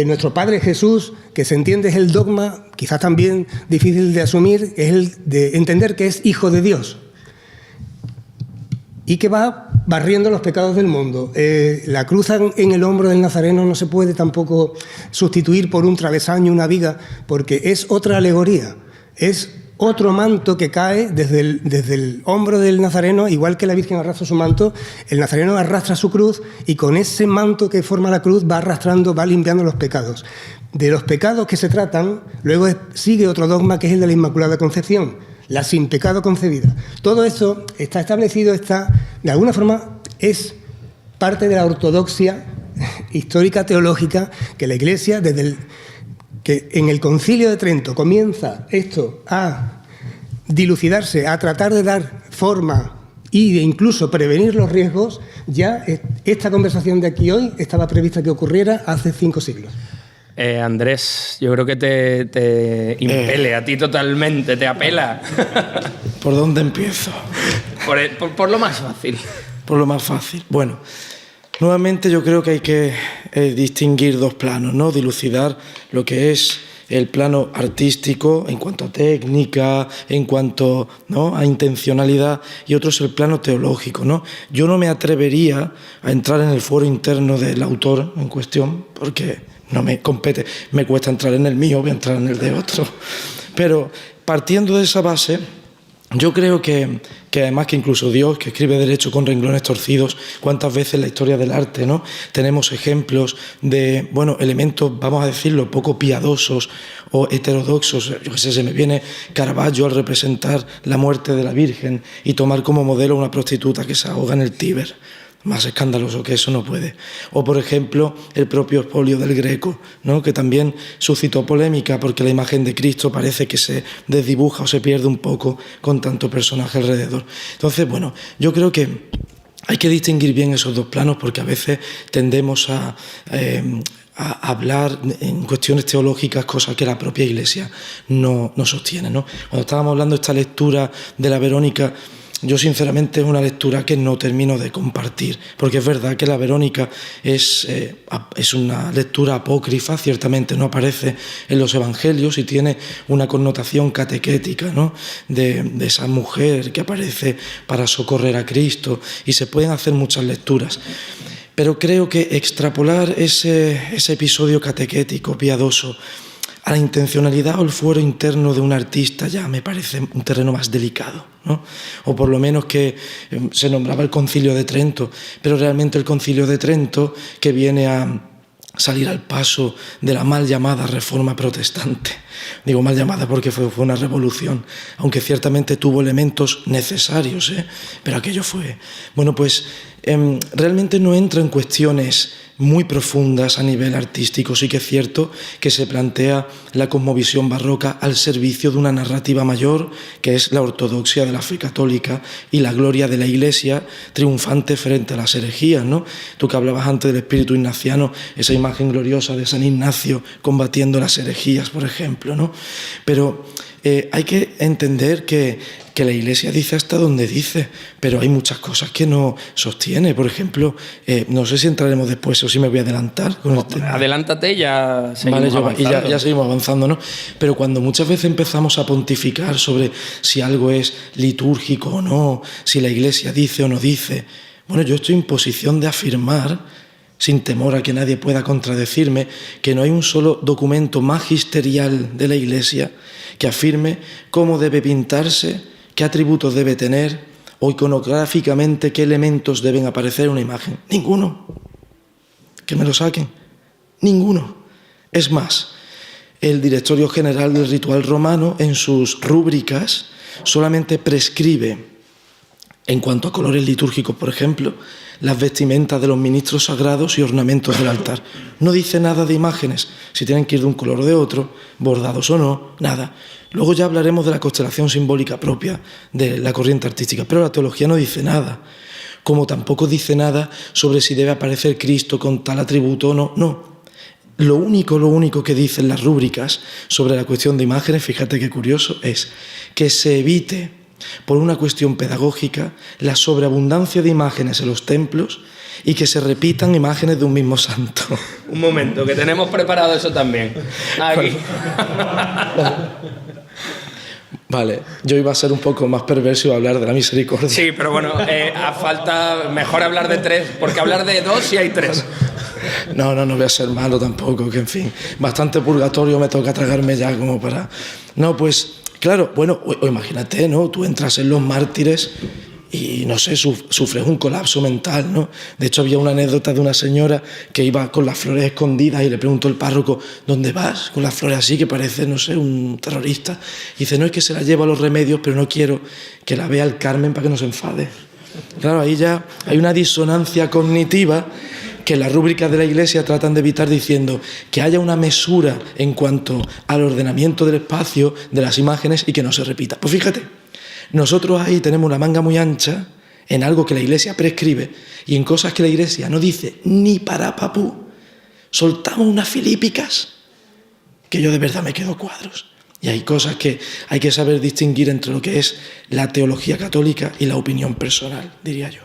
nuestro Padre Jesús, que se entiende es el dogma, quizás también difícil de asumir, es el de entender que es Hijo de Dios y que va barriendo los pecados del mundo. La cruz en el hombro del nazareno no se puede tampoco sustituir por un travesaño, una viga, porque es otra alegoría, es otro manto que cae desde el hombro del nazareno, igual que la Virgen arrastra su manto, el nazareno arrastra su cruz y con ese manto que forma la cruz va arrastrando, va limpiando los pecados. De los pecados que se tratan, luego sigue otro dogma que es el de la Inmaculada Concepción, la sin pecado concebida. Todo esto está establecido, de alguna forma es parte de la ortodoxia histórica teológica que la Iglesia que en el Concilio de Trento comienza esto a dilucidarse, a tratar de dar forma e incluso prevenir los riesgos. Ya esta conversación de aquí hoy estaba prevista que ocurriera hace 5 siglos.
Andrés, yo creo que te impele a ti totalmente, te apela.
¿Por dónde empiezo?
Por lo más fácil.
Por lo más fácil. Bueno, nuevamente yo creo que hay que distinguir 2 planos, ¿no? Dilucidar lo que es el plano artístico en cuanto a técnica, en cuanto, ¿no?, a intencionalidad, y otro es el plano teológico, ¿no? Yo no me atrevería a entrar en el foro interno del autor en cuestión, porque no me compete, me cuesta entrar en el mío, voy a entrar en el de otro. Pero partiendo de esa base, yo creo que además que incluso Dios, que escribe derecho con renglones torcidos, cuántas veces en la historia del arte, ¿no?, tenemos ejemplos de, bueno, elementos, vamos a decirlo, poco piadosos o heterodoxos. Yo qué sé, se me viene Caravaggio al representar la muerte de la Virgen y tomar como modelo una prostituta que se ahoga en el Tíber. Más escandaloso que eso no puede. O, por ejemplo, el propio expolio del Greco, ¿no?, que también suscitó polémica porque la imagen de Cristo parece que se desdibuja o se pierde un poco con tanto personaje alrededor. Entonces, bueno, yo creo que hay que distinguir bien esos 2 planos, porque a veces tendemos a hablar en cuestiones teológicas cosas que la propia Iglesia no sostiene, ¿no? Cuando estábamos hablando de esta lectura de la Verónica, yo sinceramente es una lectura que no termino de compartir, porque es verdad que la Verónica es una lectura apócrifa, ciertamente no aparece en los evangelios y tiene una connotación catequética, ¿no?, de esa mujer que aparece para socorrer a Cristo, y se pueden hacer muchas lecturas. Pero creo que extrapolar ese episodio catequético, piadoso, a la intencionalidad o el fuero interno de un artista ya me parece un terreno más delicado, ¿no? O por lo menos que se nombraba el Concilio de Trento, pero realmente el Concilio de Trento, que viene a salir al paso de la mal llamada Reforma Protestante. Digo mal llamada porque fue una revolución, aunque ciertamente tuvo elementos necesarios, pero aquello fue... Bueno, pues realmente no entra en cuestiones muy profundas a nivel artístico. Sí que es cierto que se plantea la cosmovisión barroca al servicio de una narrativa mayor, que es la ortodoxia de la fe católica y la gloria de la Iglesia triunfante frente a las herejías, ¿no? Tú que hablabas antes del espíritu ignaciano, esa imagen gloriosa de San Ignacio combatiendo las herejías, por ejemplo, ¿no? Pero hay que entender que la Iglesia dice hasta donde dice, pero hay muchas cosas que no sostiene. Por ejemplo, no sé si entraremos después o si me voy a adelantar con el tema.
Adelántate, ya seguimos avanzando.
Y ya seguimos avanzando, ¿no? Pero cuando muchas veces empezamos a pontificar sobre si algo es litúrgico o no, si la Iglesia dice o no dice, bueno, yo estoy en posición de afirmar, sin temor a que nadie pueda contradecirme, que no hay un solo documento magisterial de la Iglesia que afirme cómo debe pintarse, qué atributos debe tener o iconográficamente qué elementos deben aparecer en una imagen. Ninguno. Que me lo saquen. Ninguno. Es más, el Directorio General del Ritual Romano en sus rúbricas solamente prescribe, en cuanto a colores litúrgicos, por ejemplo, las vestimentas de los ministros sagrados y ornamentos del altar. No dice nada de imágenes, si tienen que ir de un color o de otro, bordados o no, nada. Luego ya hablaremos de la constelación simbólica propia de la corriente artística, pero la teología no dice nada, como tampoco dice nada sobre si debe aparecer Cristo con tal atributo o no, no. Lo único que dicen las rúbricas sobre la cuestión de imágenes, fíjate qué curioso, es que se evite, por una cuestión pedagógica, la sobreabundancia de imágenes en los templos y que se repitan imágenes de un mismo santo.
Un momento, que tenemos preparado eso también. Aquí.
Vale, yo iba a ser un poco más perverso y iba a hablar de la misericordia.
Sí, pero bueno, a falta mejor hablar de 3, porque hablar de 2 sí hay 3.
No voy a ser malo tampoco, que en fin, bastante purgatorio me toca tragarme ya como para... No, pues, claro, bueno, o imagínate, ¿no? Tú entras en los mártires y, no sé, sufres un colapso mental, ¿no? De hecho, había una anécdota de una señora que iba con las flores escondidas y le preguntó el párroco, ¿dónde vas? Con las flores así, que parece, no sé, un terrorista. Y dice, no, es que se la llevo a los remedios, pero no quiero que la vea el Carmen para que no se enfade. Claro, ahí ya hay una disonancia cognitiva que las rúbricas de la Iglesia tratan de evitar diciendo que haya una mesura en cuanto al ordenamiento del espacio, de las imágenes y que no se repita. Pues fíjate, nosotros ahí tenemos una manga muy ancha en algo que la Iglesia prescribe y en cosas que la Iglesia no dice ni para papú. Soltamos unas filípicas que yo de verdad me quedo cuadros. Y hay cosas que hay que saber distinguir entre lo que es la teología católica y la opinión personal, diría yo.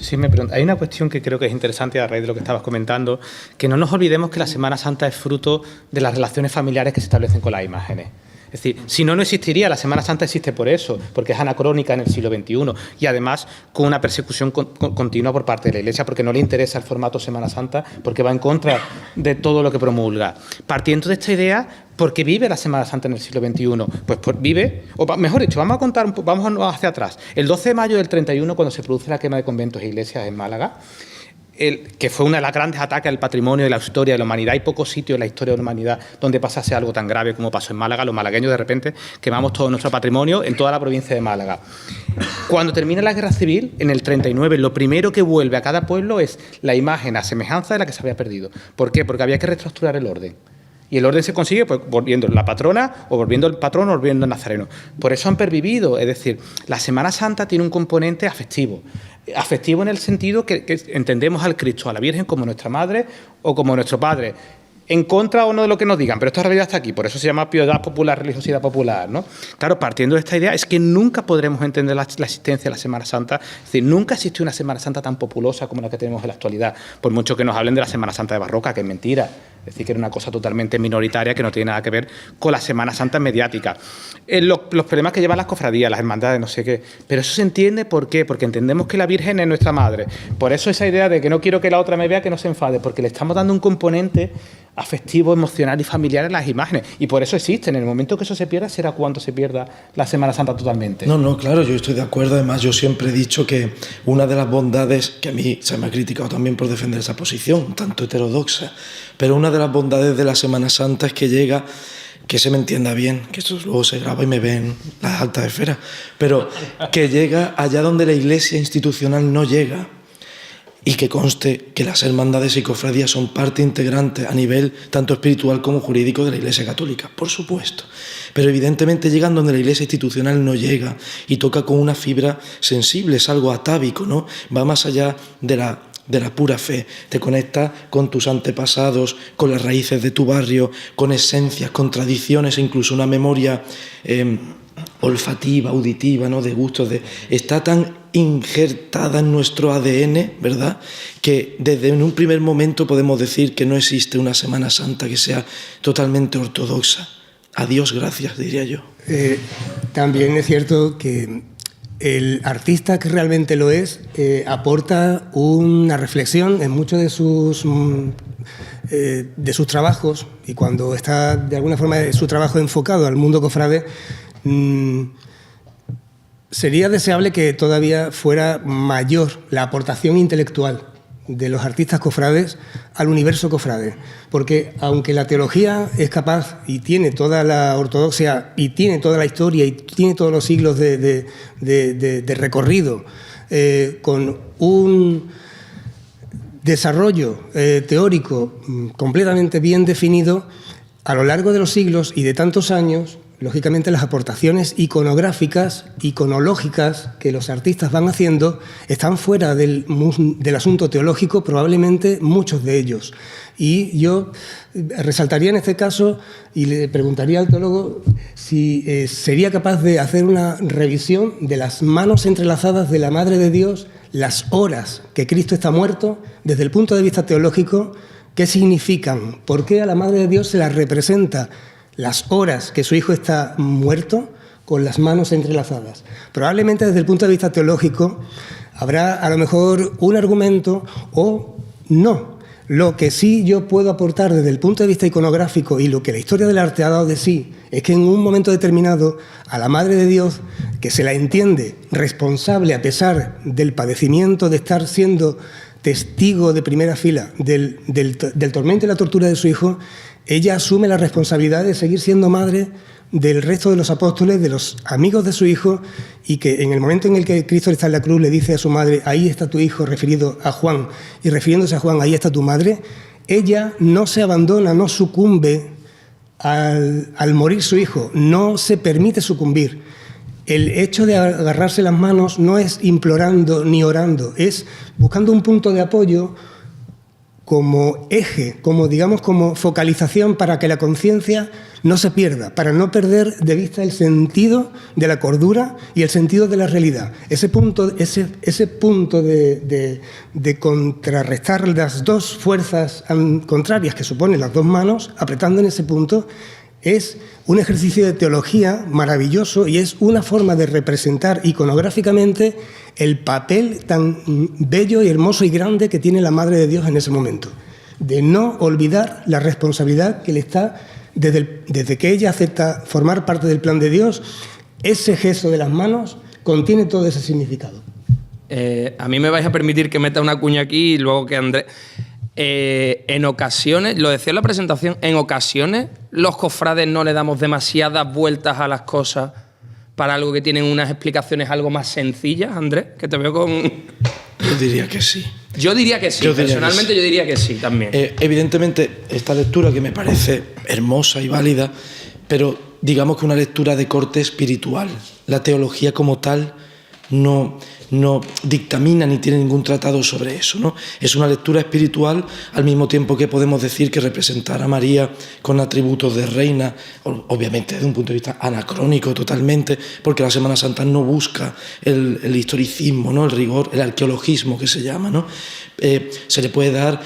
Sí, me pregunto, hay una cuestión que creo que es interesante a raíz de lo que estabas comentando, que no nos olvidemos que la Semana Santa es fruto de las relaciones familiares que se establecen con las imágenes. Es decir, si no, no existiría. La Semana Santa existe por eso, porque es anacrónica en el siglo XXI y además con una persecución continua por parte de la Iglesia, porque no le interesa el formato Semana Santa, porque va en contra de todo lo que promulga. Partiendo de esta idea, ¿por qué vive la Semana Santa en el siglo XXI? Pues vive, o mejor dicho, vamos hacia atrás. El 12 de mayo del 31, cuando se produce la quema de conventos e iglesias en Málaga, que fue uno de los grandes ataques al patrimonio de la historia de la humanidad. Hay pocos sitios en la historia de la humanidad donde pasase algo tan grave como pasó en Málaga. Los malagueños de repente quemamos todo nuestro patrimonio en toda la provincia de Málaga. Cuando termina la guerra civil, en el 39, lo primero que vuelve a cada pueblo es la imagen a semejanza de la que se había perdido. ¿Por qué? Porque había que reestructurar el orden. Y el orden se consigue pues, volviendo la patrona o volviendo el patrón o volviendo el nazareno. Por eso han pervivido. Es decir, la Semana Santa tiene un componente afectivo. Afectivo en el sentido que entendemos al Cristo, a la Virgen, como nuestra madre o como nuestro padre. En contra o no de lo que nos digan, pero esta realidad está aquí. Por eso se llama piedad popular, religiosidad popular, ¿no? Claro, partiendo de esta idea, es que nunca podremos entender la existencia de la Semana Santa. Es decir, nunca existió una Semana Santa tan populosa como la que tenemos en la actualidad. Por mucho que nos hablen de la Semana Santa de Barroca, que es mentira. Es decir, que era una cosa totalmente minoritaria que no tiene nada que ver con la Semana Santa mediática. Los problemas que llevan las cofradías, las hermandades, no sé qué. Pero eso se entiende, ¿por qué? Porque entendemos que la Virgen es nuestra madre. Por eso esa idea de que no quiero que la otra me vea, que no se enfade, porque le estamos dando un componente afectivo, emocional y familiar en las imágenes. Y por eso existen. En el momento que eso se pierda, será cuando se pierda la Semana Santa totalmente.
No, claro, yo estoy de acuerdo. Además, yo siempre he dicho que una de las bondades, que a mí se me ha criticado también por defender esa posición, tanto heterodoxa, pero una de las bondades de la Semana Santa es que llega, que se me entienda bien, que esto luego se graba y me ven las altas esferas, pero que llega allá donde la Iglesia institucional no llega. Y que conste que las hermandades y cofradías son parte integrante a nivel tanto espiritual como jurídico de la Iglesia Católica, por supuesto. Pero evidentemente llegan donde la Iglesia institucional no llega y toca con una fibra sensible, es algo atávico, ¿no? Va más allá de la pura fe, te conecta con tus antepasados, con las raíces de tu barrio, con esencias, con tradiciones, incluso una memoria olfativa, auditiva, ¿no? De gustos, está tan injertada en nuestro ADN, ¿verdad?, que desde un primer momento podemos decir que no existe una Semana Santa que sea totalmente ortodoxa. A Dios gracias, diría yo.
También es cierto que el artista que realmente lo es aporta una reflexión en muchos de sus trabajos, y cuando está de alguna forma su trabajo enfocado al mundo cofrade, sería deseable que todavía fuera mayor la aportación intelectual de los artistas cofrades al universo cofrade, porque aunque la teología es capaz y tiene toda la ortodoxia y tiene toda la historia y tiene todos los siglos de recorrido, con un desarrollo teórico completamente bien definido, a lo largo de los siglos y de tantos años, lógicamente las aportaciones iconográficas, iconológicas que los artistas van haciendo están fuera del asunto teológico, probablemente muchos de ellos. Y yo resaltaría en este caso y le preguntaría al teólogo si sería capaz de hacer una revisión de las manos entrelazadas de la Madre de Dios, las horas que Cristo está muerto, desde el punto de vista teológico, ¿qué significan? ¿Por qué a la Madre de Dios se la representa las horas que su hijo está muerto con las manos entrelazadas. Probablemente desde el punto de vista teológico habrá a lo mejor un argumento o no. Lo que sí yo puedo aportar desde el punto de vista iconográfico y lo que la historia del arte ha dado de sí es que en un momento determinado a la Madre de Dios, que se la entiende responsable a pesar del padecimiento de estar siendo testigo de primera fila del tormento y la tortura de su hijo, ella asume la responsabilidad de seguir siendo madre del resto de los apóstoles, de los amigos de su hijo, y que en el momento en el que Cristo está en la cruz le dice a su madre, ahí está tu hijo, referido a Juan, y refiriéndose a Juan, ahí está tu madre, ella no se abandona, no sucumbe al morir su hijo, no se permite sucumbir. El hecho de agarrarse las manos no es implorando ni orando, es buscando un punto de apoyo como eje, como digamos como focalización para que la conciencia no se pierda, para no perder de vista el sentido de la cordura y el sentido de la realidad. Ese punto de contrarrestar las dos fuerzas contrarias que suponen las dos manos, apretando en ese punto, es un ejercicio de teología maravilloso y es una forma de representar iconográficamente el papel tan bello y hermoso y grande que tiene la Madre de Dios en ese momento, de no olvidar la responsabilidad que le está, desde que ella acepta formar parte del plan de Dios, ese gesto de las manos contiene todo ese significado.
A mí me vais a permitir que meta una cuña aquí y luego que Andrés... en ocasiones, lo decía en la presentación, en ocasiones los cofrades no le damos demasiadas vueltas a las cosas para algo que tienen unas explicaciones algo más sencillas, Andrés, que te veo con...
Yo diría que sí.
Yo diría que sí, personalmente yo diría que sí también.
Evidentemente, esta lectura que me parece hermosa y válida, pero digamos que una lectura de corte espiritual. La teología como tal no dictamina ni tiene ningún tratado sobre eso, ¿no? Es una lectura espiritual al mismo tiempo que podemos decir que representar a María con atributos de reina, obviamente desde un punto de vista anacrónico totalmente, porque la Semana Santa no busca el historicismo, ¿no? El rigor, el arqueologismo que se llama, ¿no? Se le puede dar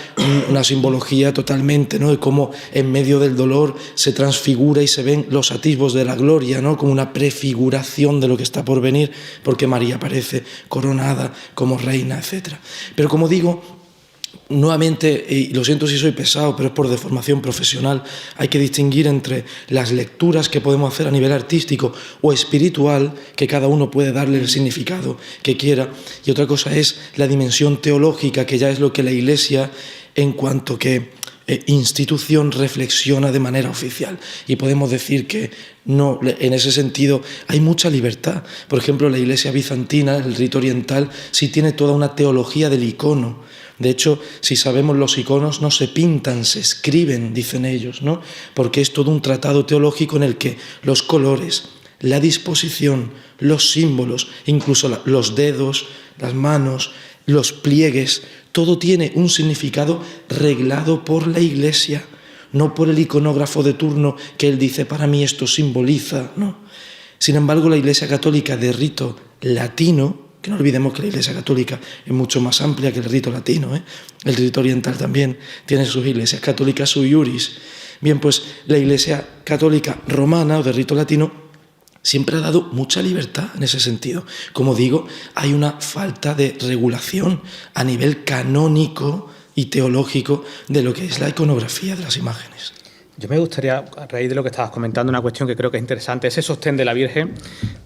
una simbología totalmente, ¿no? De cómo en medio del dolor se transfigura y se ven los atisbos de la gloria, ¿no? Como una prefiguración de lo que está por venir, porque María aparece coronada como reina, etc. Pero como digo, nuevamente, y lo siento si soy pesado, pero es por deformación profesional, hay que distinguir entre las lecturas que podemos hacer a nivel artístico o espiritual, que cada uno puede darle el significado que quiera, y otra cosa es la dimensión teológica, que ya es lo que la Iglesia, en cuanto que institución, reflexiona de manera oficial. Y podemos decir que no, en ese sentido hay mucha libertad. Por ejemplo, la Iglesia bizantina, el rito oriental, sí tiene toda una teología del icono. De hecho, si sabemos, los iconos no se pintan, se escriben, dicen ellos, ¿no? Porque es todo un tratado teológico en el que los colores, la disposición, los símbolos, incluso los dedos, las manos, los pliegues, todo tiene un significado reglado por la Iglesia, no por el iconógrafo de turno que él dice, para mí esto simboliza, ¿no? Sin embargo, la Iglesia católica de rito latino, que no olvidemos que la Iglesia católica es mucho más amplia que el rito latino, ¿eh? El rito oriental también tiene sus iglesias católicas sui iuris. Bien, pues la Iglesia católica romana o de rito latino siempre ha dado mucha libertad en ese sentido. Como digo, hay una falta de regulación a nivel canónico y teológico de lo que es la iconografía de las imágenes.
Yo me gustaría, a raíz de lo que estabas comentando, una cuestión que creo que es interesante. Ese sostén de la Virgen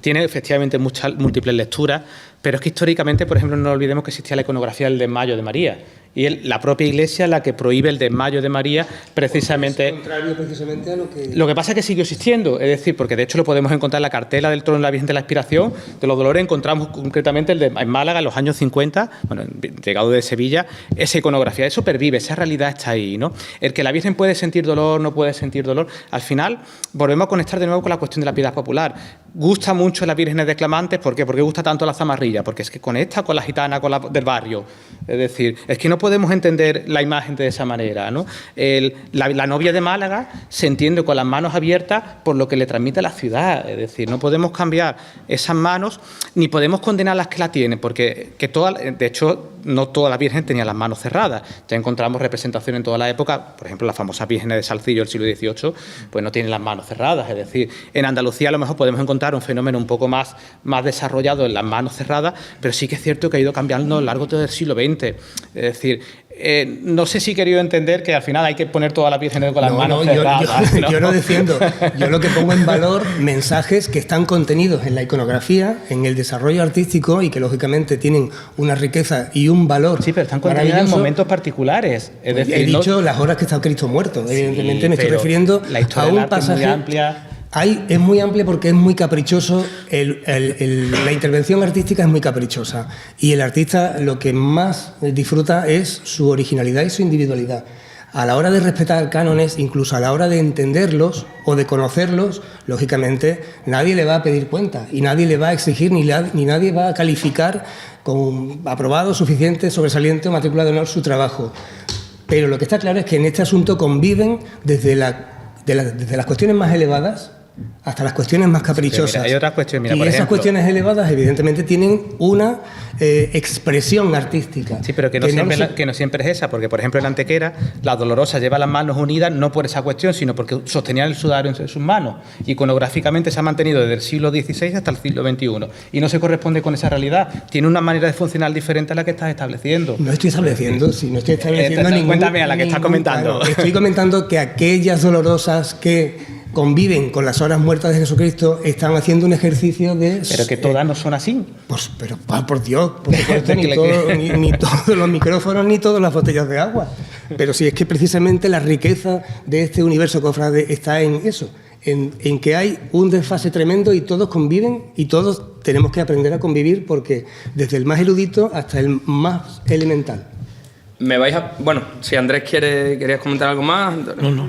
tiene efectivamente múltiples lecturas, pero es que históricamente, por ejemplo, no olvidemos que existía la iconografía del desmayo de María. Y la propia Iglesia la que prohíbe el desmayo de María precisamente...
Es contrario precisamente a lo que...
Lo que pasa es que sigue existiendo, es decir, porque de hecho lo podemos encontrar en la cartela del trono de la Virgen de la Expiración, de los Dolores, encontramos concretamente en Málaga en los años 50, bueno, llegado de Sevilla, esa iconografía, eso pervive, esa realidad está ahí, ¿no? El que la Virgen puede sentir dolor, no puede sentir dolor, al final volvemos a conectar de nuevo con la cuestión de la piedad popular. Gusta mucho las vírgenes declamantes, ¿por qué? Porque gusta tanto la zamarrilla, porque es que conecta con la gitana, con la del barrio, es decir, es que no podemos entender la imagen de esa manera, ¿no? La novia de Málaga se entiende con las manos abiertas por lo que le transmite la ciudad, es decir, no podemos cambiar esas manos ni podemos condenar a las que la tienen, porque de hecho no todas las vírgenes tenían las manos cerradas. Ya encontramos representación en toda la época, por ejemplo, las famosas vírgenes de Salcillo del siglo XVIII, pues no tienen las manos cerradas. Es decir, en Andalucía a lo mejor podemos encontrar un fenómeno un poco más desarrollado en las manos cerradas, pero sí que es cierto que ha ido cambiando a lo largo del siglo XX. Es decir, no sé si he querido entender que al final hay que poner todas las vírgenes con las manos cerradas.
Yo no defiendo. Yo lo que pongo en valor mensajes que están contenidos en la iconografía, en el desarrollo artístico y que lógicamente tienen una riqueza y un valor.
Sí, pero están contenidos en momentos particulares. Es decir,
he dicho las horas que está Cristo muerto. Sí, evidentemente me estoy refiriendo a un pasaje.
Es muy amplia.
Es muy amplia porque es muy caprichoso, la intervención artística es muy caprichosa y el artista lo que más disfruta es su originalidad y su individualidad. A la hora de respetar cánones, incluso a la hora de entenderlos o de conocerlos, lógicamente nadie le va a pedir cuenta y nadie le va a exigir ni nadie va a calificar con aprobado, suficiente, sobresaliente o matrícula de honor su trabajo. Pero lo que está claro es que en este asunto conviven desde las cuestiones más elevadas hasta las cuestiones más caprichosas.
Mira, hay otras cuestiones.
Y esas cuestiones elevadas, evidentemente, tienen una expresión artística.
Sí, pero que no siempre es esa, porque, por ejemplo, en Antequera, la Dolorosa lleva las manos unidas no por esa cuestión, sino porque sostenía el sudario en sus manos. Iconográficamente se ha mantenido desde el siglo XVI hasta el siglo XXI. Y no se corresponde con esa realidad. Tiene una manera de funcional diferente a la que estás estableciendo.
No estoy estableciendo ningún...
Cuéntame a la que estás comentando.
Claro, estoy comentando que aquellas dolorosas que conviven con las horas muertas de Jesucristo están haciendo un ejercicio de...
Pero que todas no son así.
Pues, pero por Dios, por supuesto, ni todos los micrófonos ni todas las botellas de agua. Pero sí, es que precisamente la riqueza de este universo cofrade está en eso, en que hay un desfase tremendo y todos conviven y todos tenemos que aprender a convivir porque desde el más erudito hasta el más elemental.
Me vais a... Bueno, si Andrés querías comentar algo más...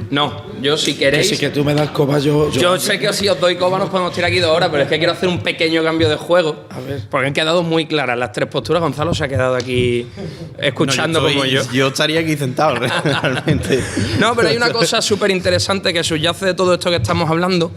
No, yo si queréis...
Que sí, que tú me das coba, yo
sé que si os doy coba nos podemos tirar aquí 2 horas, pero es que quiero hacer un pequeño cambio de juego.
A ver.
Porque han quedado muy claras las 3 posturas. Gonzalo se ha quedado aquí escuchando como yo.
Yo estaría aquí sentado, realmente.
No, pero hay una cosa súper interesante que subyace de todo esto que estamos hablando,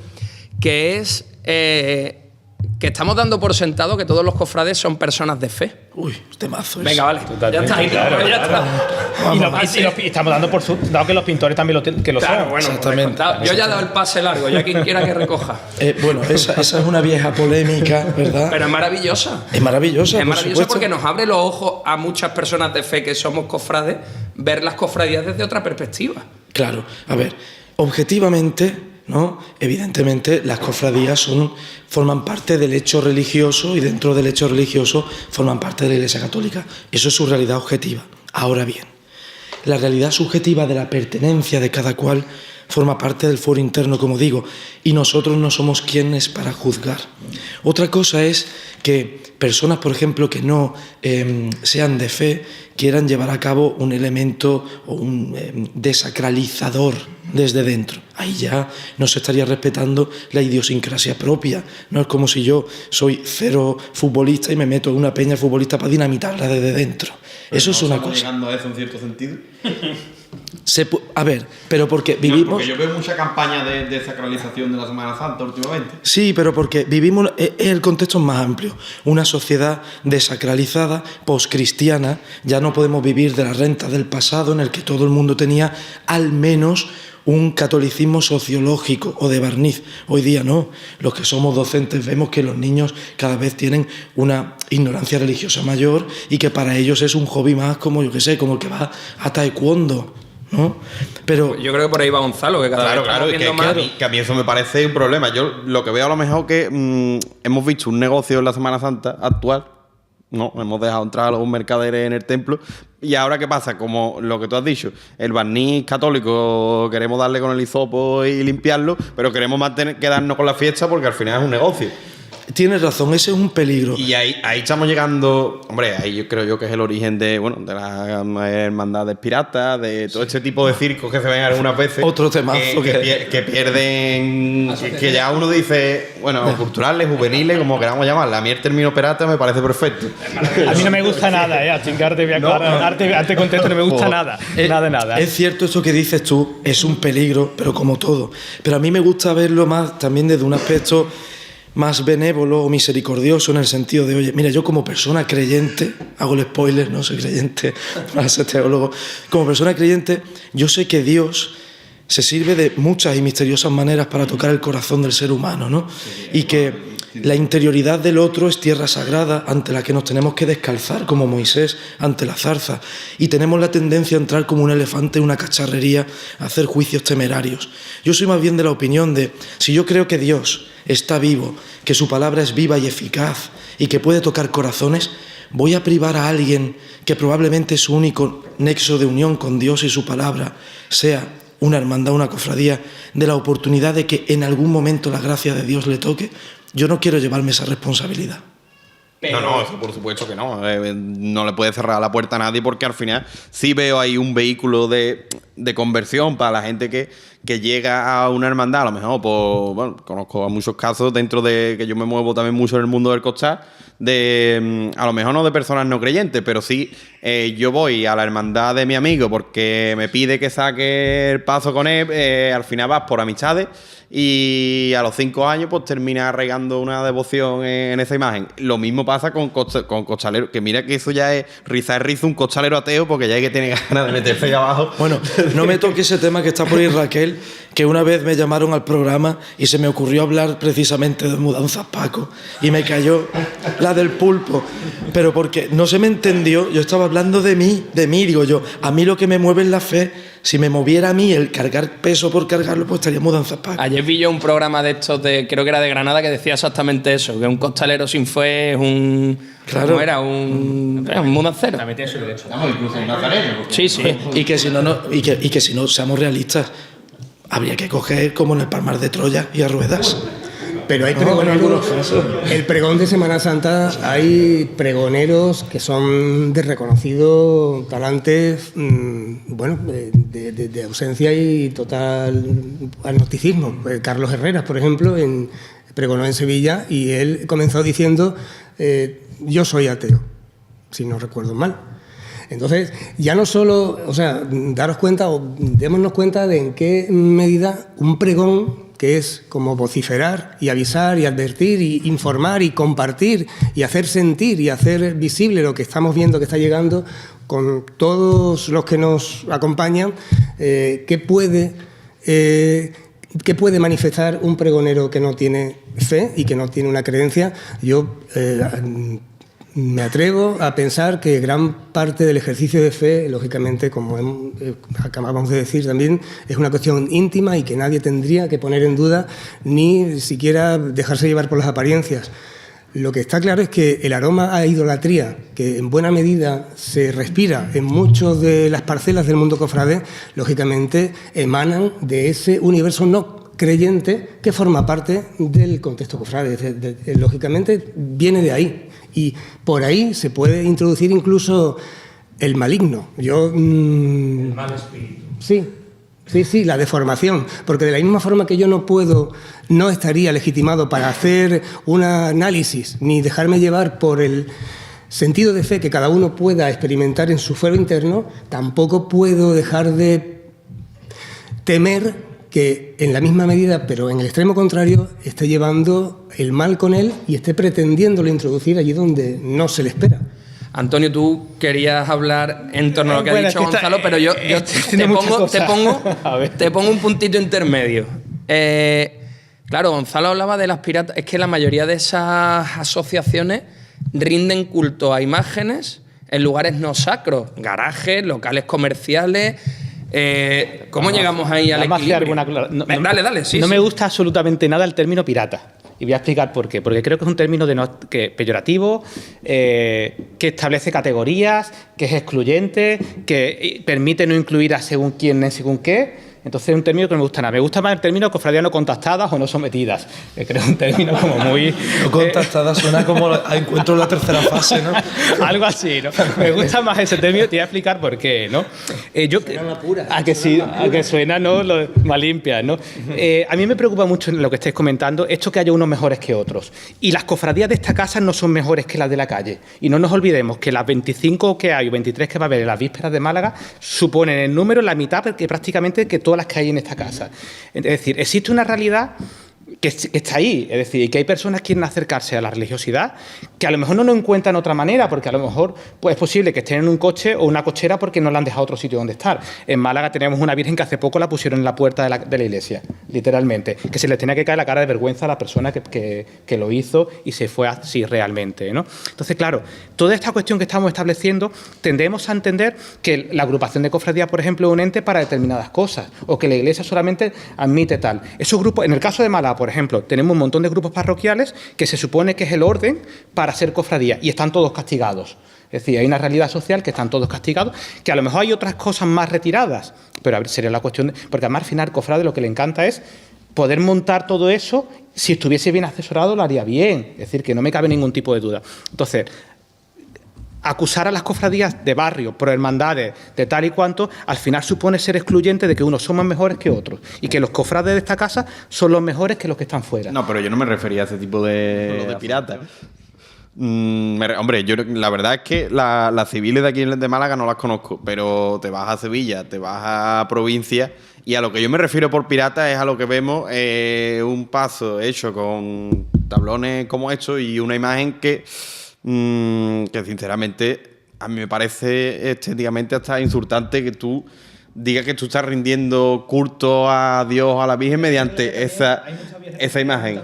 que es... que estamos dando por sentado que todos los cofrades son personas de fe.
Uy, temazo.
Venga, vale.
Totalmente,
Ya está.
claro,
Ya está.
Y estamos dando por dado que los pintores también lo
Claro,
son.
bueno,
Exactamente.
Yo ya he dado el pase largo, ya quien quiera que recoja.
Bueno, esa es una vieja polémica, ¿verdad?
Pero es maravillosa.
Es maravillosa,
Es
por
maravillosa
supuesto.
porque nos abre los ojos a muchas personas de fe que somos cofrades ver las cofradías desde otra perspectiva.
Claro, a ver, objetivamente, ¿no? Evidentemente, las cofradías forman parte del hecho religioso y dentro del hecho religioso forman parte de la Iglesia Católica. Eso es su realidad objetiva. Ahora bien, la realidad subjetiva de la pertenencia de cada cual forma parte del foro interno, como digo, y nosotros no somos quienes para juzgar. Otra cosa es que personas, por ejemplo, que no sean de fe, quieran llevar a cabo un elemento o un desacralizador desde dentro. Ahí ya no se estaría respetando la idiosincrasia propia. No es como si yo soy cero futbolista y me meto en una peña futbolista para dinamitarla desde dentro.
Pero
eso
no
es una
estamos
cosa.
llegando a eso en cierto sentido.
A ver, pero porque vivimos...
Porque yo veo mucha campaña de desacralización de la Semana Santa últimamente.
Sí, pero porque vivimos... El contexto es más amplio. Una sociedad desacralizada, poscristiana. Ya no podemos vivir de la renta del pasado en el que todo el mundo tenía al menos un catolicismo sociológico o de barniz. Hoy día no. Los que somos docentes vemos que los niños cada vez tienen una ignorancia religiosa mayor y que para ellos es un hobby más como, yo qué sé, como el que va a taekwondo, ¿no? Pero
Yo creo que por ahí va Gonzalo, que cada vez
Claro,
estamos viendo más...
que a mí eso me parece un problema. Yo lo que veo a lo mejor que hemos visto un negocio en la Semana Santa actual, no, hemos dejado entrar a algún mercader en el templo. Y ahora, ¿qué pasa? Como lo que tú has dicho, el barniz católico queremos darle con el hisopo y limpiarlo, pero queremos quedarnos con la fiesta porque al final es un negocio.
tienes razón, ese es un peligro.
Y ahí estamos llegando, hombre, ahí yo creo que es el origen de las hermandades piratas, de todo este tipo de circos que se ven algunas veces.
Otro temazo
que pierden, que ya uno dice, bueno, culturales, juveniles, como queramos llamarla. A mí el término pirata me parece perfecto.
A mí no me gusta nada, a chingarte, voy a darte contexto, no me gusta nada. Nada.
Es cierto eso que dices tú, es un peligro, pero como todo. Pero a mí me gusta verlo más también desde un aspecto más benévolo o misericordioso en el sentido de, oye, mira, yo como persona creyente, hago el spoiler, no soy creyente, para ser teólogo, como persona creyente, yo sé que Dios se sirve de muchas y misteriosas maneras para tocar el corazón del ser humano, ¿no? Y que la interioridad del otro es tierra sagrada ante la que nos tenemos que descalzar, como Moisés ante la zarza, y tenemos la tendencia a entrar como un elefante en una cacharrería, a hacer juicios temerarios. Yo soy más bien de la opinión de, si yo creo que Dios está vivo, que su palabra es viva y eficaz y que puede tocar corazones, voy a privar a alguien que probablemente su único nexo de unión con Dios y su palabra sea una hermandad, una cofradía, de la oportunidad de que en algún momento la gracia de Dios le toque. Yo no quiero llevarme esa responsabilidad.
No, eso por supuesto que no. No le puede cerrar la puerta a nadie porque al final sí veo ahí un vehículo de conversión para la gente que llega a una hermandad. A lo mejor, pues, bueno, conozco a muchos casos dentro de que yo me muevo también mucho en el mundo del costal, a lo mejor no de personas no creyentes, pero sí yo voy a la hermandad de mi amigo porque me pide que saque el paso con él, al final vas por amistades y a los 5 años pues termina regando una devoción en esa imagen. Lo mismo pasa con costaleros, que mira que eso ya es rizar un costalero ateo porque ya hay que tener ganas de meterse ahí abajo.
Bueno, no me toque ese tema que está por ahí Raquel, que una vez me llamaron al programa y se me ocurrió hablar precisamente de mudanzas Paco y me cayó la del pulpo, pero porque no se me entendió. Yo estaba hablando de mí, digo yo, a mí lo que me mueve es la fe. Si me moviera a mí el cargar peso por cargarlo, pues estaría mudanzas Paco.
Ayer vi yo un programa de estos, creo que era de Granada, que decía exactamente eso, que un costalero sin fe es un...
Claro.
¿Cómo era? Un mudancero.
También tiene su derecho.
Incluso un nazareno.
Sí, sí.
Y que si no seamos realistas, habría que coger como en el Palmar de Troya y a ruedas.
Pero hay
No,
pregoneros,
en algunos casos.
el pregón de Semana Santa, hay pregoneros que son de reconocido talante, bueno, de ausencia y total agnosticismo. Carlos Herreras, por ejemplo, pregonó en Sevilla y él comenzó diciendo, yo soy ateo, si no recuerdo mal. Entonces, ya no solo, o sea, daros cuenta o démonos cuenta de en qué medida un pregón, que es como vociferar y avisar y advertir y informar y compartir y hacer sentir y hacer visible lo que estamos viendo que está llegando con todos los que nos acompañan, ¿qué puede manifestar un pregonero que no tiene fe y que no tiene una creencia? Yo me atrevo a pensar que gran parte del ejercicio de fe, lógicamente, como acabamos de decir también, es una cuestión íntima y que nadie tendría que poner en duda ni siquiera dejarse llevar por las apariencias. Lo que está claro es que el aroma a idolatría, que en buena medida se respira en muchas de las parcelas del mundo cofrade, lógicamente emanan de ese universo no creyente que forma parte del contexto cofrade. Lógicamente viene de ahí. Y por ahí se puede introducir incluso el maligno. El
mal espíritu.
Sí, la deformación. Porque de la misma forma que yo no estaría legitimado para hacer un análisis ni dejarme llevar por el sentido de fe que cada uno pueda experimentar en su fuero interno, tampoco puedo dejar de temer que en la misma medida, pero en el extremo contrario, esté llevando el mal con él y esté pretendiéndolo introducir allí donde no se le espera.
Antonio, tú querías hablar en torno a lo que ha dicho Gonzalo, pero yo te pongo un puntito intermedio. Claro, Gonzalo hablaba de las piratas. Es que la mayoría de esas asociaciones rinden culto a imágenes en lugares no sacros, garajes, locales comerciales. ¿Cómo llegamos ahí al equilibrio? Dale, sí.
No me gusta absolutamente nada el término pirata. Y voy a explicar por qué. Porque creo que es un término peyorativo, que establece categorías, que es excluyente, que permite no incluir a según quién ni según qué. Entonces es un término que no me gusta nada. Me gusta más el término cofradías no contactadas o no sometidas. Creo que es un término como muy...
No contactadas suena como a encuentro en la tercera fase, ¿no?
Algo así, ¿no? Me gusta más ese término. Te voy a explicar por qué, ¿no? A que suena, ¿no? Más limpia, ¿no? A mí me preocupa mucho en lo que estáis comentando esto que haya unos mejores que otros. Y las cofradías de esta casa no son mejores que las de la calle. Y no nos olvidemos que las 25 que hay o 23 que va a haber en las vísperas de Málaga suponen en número la mitad que prácticamente que todas las que hay en esta casa. Es decir, existe una realidad que está ahí, es decir, que hay personas que quieren acercarse a la religiosidad que a lo mejor no lo encuentran de otra manera, porque a lo mejor pues, es posible que estén en un coche o una cochera porque no le han dejado otro sitio donde estar. En Málaga tenemos una virgen que hace poco la pusieron en la puerta de la iglesia, literalmente, que se les tenía que caer la cara de vergüenza a la persona que lo hizo y se fue así realmente, ¿no? Entonces, claro, toda esta cuestión que estamos estableciendo tendemos a entender que la agrupación de cofradías, por ejemplo, es un ente para determinadas cosas, o que la iglesia solamente admite tal. Esos grupos, en el caso de Málaga, por ejemplo, tenemos un montón de grupos parroquiales que se supone que es el orden para ser cofradía y están todos castigados. Es decir, hay una realidad social que están todos castigados, que a lo mejor hay otras cosas más retiradas, pero a ver, sería la cuestión porque además al final cofrade lo que le encanta es poder montar todo eso. Si estuviese bien asesorado lo haría bien, es decir, que no me cabe ningún tipo de duda. Entonces, acusar a las cofradías de barrio por hermandades de tal y cuanto, al final supone ser excluyente de que unos somos mejores que otros y que los cofrades de esta casa son los mejores que los que están fuera.
No, pero yo no me refería a ese tipo de piratas. Hombre, yo la verdad es que las civiles de aquí de Málaga no las conozco, pero te vas a Sevilla, te vas a provincia y a lo que yo me refiero por pirata es a lo que vemos un paso hecho con tablones como estos y una imagen que sinceramente a mí me parece estéticamente hasta insultante que tú digas que tú estás rindiendo culto a Dios, a la Virgen mediante esa imagen.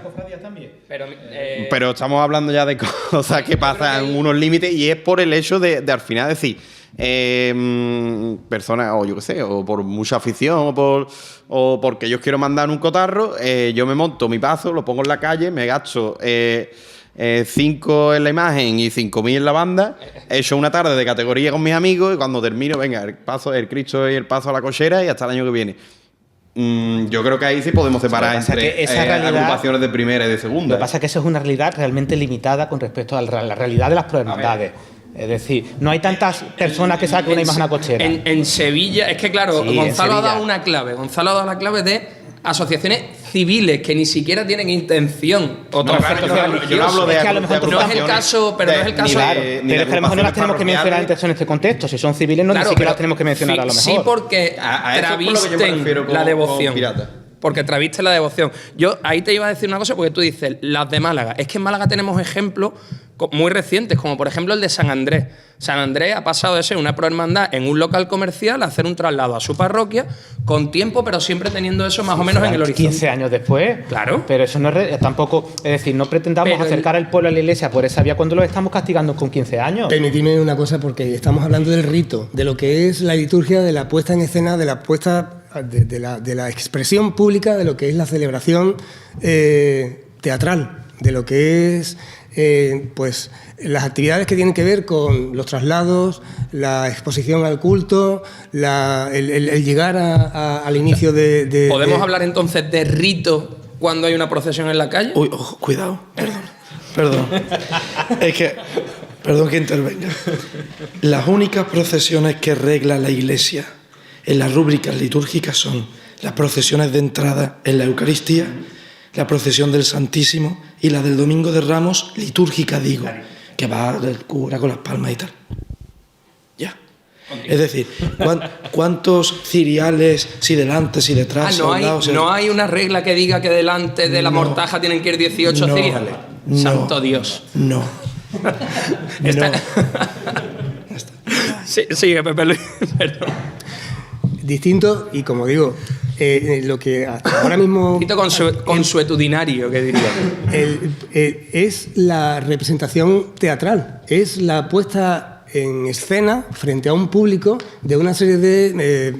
Pero estamos hablando ya de cosas que pasan en unos límites y es por el hecho de al final decir personas, o yo qué sé, o por mucha afición o porque yo quiero mandar un cotarro, yo me monto mi paso, lo pongo en la calle, me gasto 5 en la imagen y 5.000 en la banda, he hecho una tarde de categoría con mis amigos y cuando termino, venga, el Cristo y el paso a la cochera y hasta el año que viene. Yo creo que ahí sí podemos separar entre agrupaciones de primera y de segunda.
Lo que pasa es que eso es una realidad realmente limitada con respecto a la realidad de las prohermandades. Es decir, no hay tantas personas que saquen una imagen a cochera.
En Sevilla, es que claro,
Sí,
Gonzalo ha dado una clave. Gonzalo ha dado la clave de asociaciones civiles que ni siquiera tienen intención.
Yo no hablo de
es que a lo mejor
no es el caso, pero no es el caso.
Claro, pero es que a lo mejor no las tenemos que mencionar en este contexto. Si son civiles, no, claro, ni siquiera las tenemos que mencionar a lo mejor.
Sí, porque travisten la devoción. Porque traviste la devoción. Yo ahí te iba a decir una cosa, porque tú dices, las de Málaga. Es que en Málaga tenemos ejemplos muy recientes, como por ejemplo el de San Andrés. San Andrés ha pasado de ser una prohermandad en un local comercial a hacer un traslado a su parroquia con tiempo, pero siempre teniendo eso más o menos en el horizonte.
15 años después.
Claro.
Pero eso no es tampoco, es decir, no pretendamos acercar al pueblo a la iglesia por esa vía cuando lo estamos castigando con 15 años.
Permitidme una cosa, porque estamos hablando del rito, de lo que es la liturgia, de la puesta en escena, de la puesta de la expresión pública, de lo que es la celebración teatral, de lo que es pues las actividades que tienen que ver con los traslados, la exposición al culto, el llegar al inicio de...
¿Podemos hablar entonces de rito cuando hay una procesión en la calle?
Uy, ojo, cuidado, perdón. Es que, perdón que intervenga. Las únicas procesiones que regla la Iglesia en las rúbricas litúrgicas son las procesiones de entrada en la Eucaristía, la procesión del Santísimo y la del Domingo de Ramos, litúrgica digo, que va del cura con las palmas y tal. Ya. Es decir, ¿cuántos ciriales, si delante, si detrás?
No hay una regla que diga que delante de la mortaja tienen que ir 18 ciriales. Santo Dios.
No.
Sí, sigue, Pepe Luis.
Distinto, y como digo, lo que hasta ahora mismo...
Consuetudinario, que diría.
Es la representación teatral, es la puesta en escena frente a un público de una serie de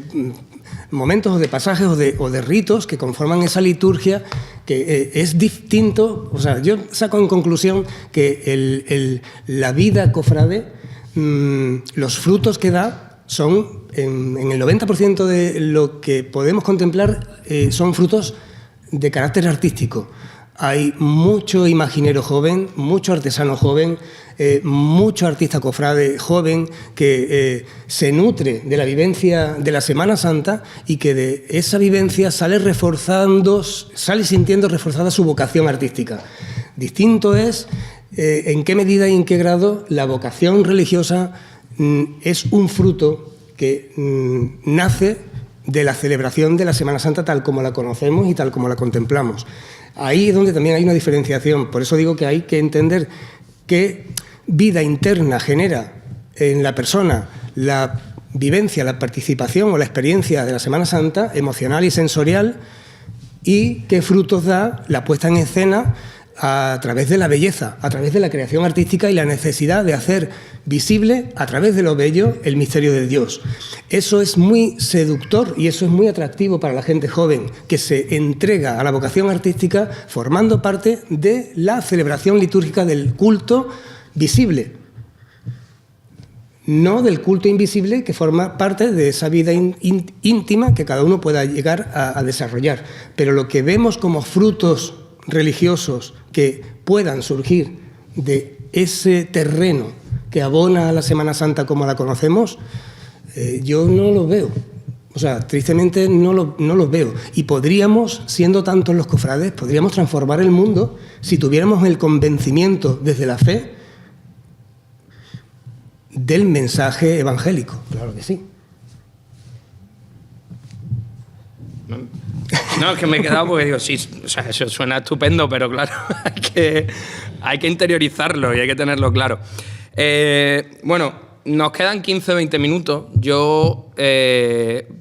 momentos o de pasajes o de ritos que conforman esa liturgia que es distinto. O sea, yo saco en conclusión que la vida cofrade, los frutos que da son, en el 90% de lo que podemos contemplar, son frutos de carácter artístico. Hay mucho imaginero joven, mucho artesano joven, mucho artista cofrade joven que se nutre de la vivencia de la Semana Santa y que de esa vivencia sale sintiendo reforzada su vocación artística. Distinto es en qué medida y en qué grado la vocación religiosa es un fruto que nace de la celebración de la Semana Santa tal como la conocemos y tal como la contemplamos. Ahí es donde también hay una diferenciación. Por eso digo que hay que entender qué vida interna genera en la persona la vivencia, la participación o la experiencia de la Semana Santa, emocional y sensorial, y qué frutos da la puesta en escena a través de la belleza, a través de la creación artística y la necesidad de hacer visible, a través de lo bello, el misterio de Dios. Eso es muy seductor y eso es muy atractivo para la gente joven, que se entrega a la vocación artística formando parte de la celebración litúrgica del culto visible, no del culto invisible que forma parte de esa vida íntima que cada uno pueda llegar a desarrollar. Pero lo que vemos como frutos religiosos que puedan surgir de ese terreno que abona a la Semana Santa como la conocemos, yo no lo veo. O sea, tristemente no lo veo. Y podríamos, siendo tantos los cofrades, podríamos transformar el mundo si tuviéramos el convencimiento desde la fe del mensaje evangélico. Claro que sí.
No, es que me he quedado porque digo, sí, o sea, eso suena estupendo, pero claro, hay que interiorizarlo y hay que tenerlo claro. Bueno, nos quedan 15 o 20 minutos. Yo,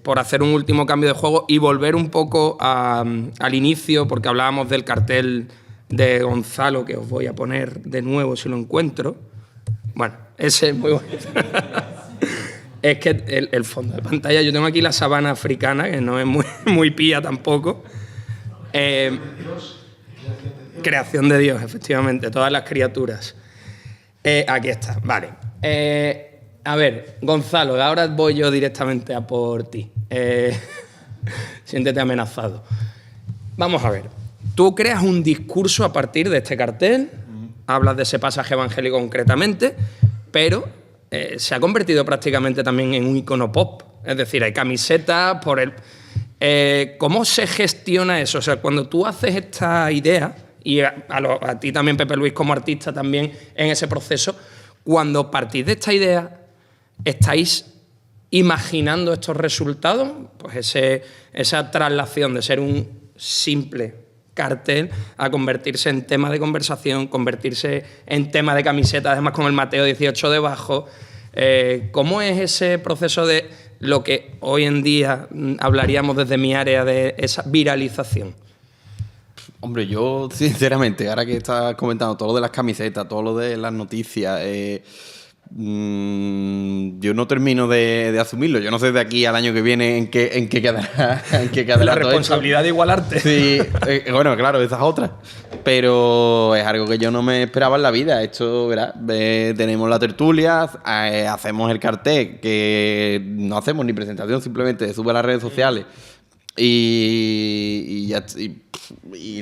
por hacer un último cambio de juego y volver un poco al inicio, porque hablábamos del cartel de Gonzalo, que os voy a poner de nuevo si lo encuentro. Bueno, ese es muy bonito. Es que el fondo de pantalla, yo tengo aquí la sabana africana, que no es muy pía tampoco. Creación de Dios, efectivamente, todas las criaturas. Aquí está, vale. A ver, Gonzalo, ahora voy yo directamente a por ti. Siéntete amenazado. Vamos a ver. Tú creas un discurso a partir de este cartel, hablas de ese pasaje evangélico concretamente, pero se ha convertido prácticamente también en un icono pop. Es decir, hay camisetas por el... ¿Cómo se gestiona eso? O sea, cuando tú haces esta idea, y a ti también, Pepe Luis, como artista también en ese proceso, cuando partís de esta idea, ¿estáis imaginando estos resultados? Pues esa traslación de ser un simple cartel a convertirse en tema de conversación, convertirse en tema de camiseta, además con el Mateo 18 debajo. ¿Cómo es ese proceso de lo que hoy en día hablaríamos desde mi área de esa viralización?
Hombre, yo sinceramente, ahora que estás comentando todo lo de las camisetas, todo lo de las noticias, yo no termino de asumirlo. Yo no sé de aquí al año que viene en qué quedará,
la responsabilidad de igualarte.
Sí, bueno, claro, esa es otra. Pero es algo que yo no me esperaba en la vida. Esto, ¿verdad? Tenemos la tertulia, hacemos el cartel, que no hacemos ni presentación, simplemente se sube a las redes sociales. Y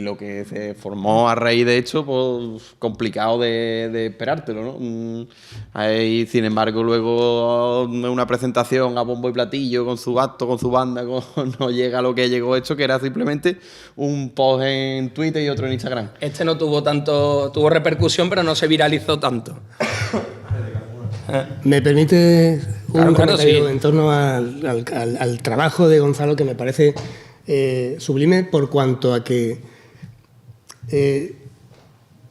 lo que se formó a raíz de hecho, pues complicado de esperártelo, ¿no? Ahí, sin embargo, luego una presentación a bombo y platillo, con su acto, con su banda, no llega a lo que llegó hecho, que era simplemente un post en Twitter y otro en Instagram.
Este no tuvo repercusión, pero no se viralizó tanto.
¿Me permite un comentario
sí,
en torno al trabajo de Gonzalo, que me parece sublime por cuanto a que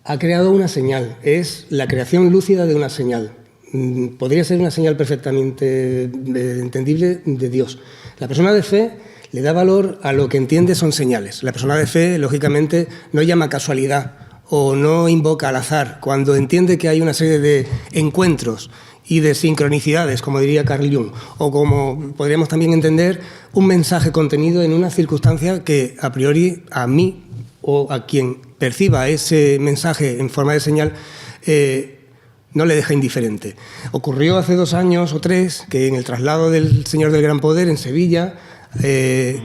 ha creado una señal? Es la creación lúcida de una señal. Podría ser una señal perfectamente entendible de Dios. La persona de fe le da valor a lo que entiende son señales. La persona de fe, lógicamente, no llama casualidad o no invoca al azar cuando entiende que hay una serie de encuentros y de sincronicidades, como diría Carl Jung, o como podríamos también entender un mensaje contenido en una circunstancia que a priori a mí o a quien perciba ese mensaje en forma de señal no le deja indiferente. Ocurrió hace 2 años o 3 que en el traslado del Señor del Gran Poder en Sevilla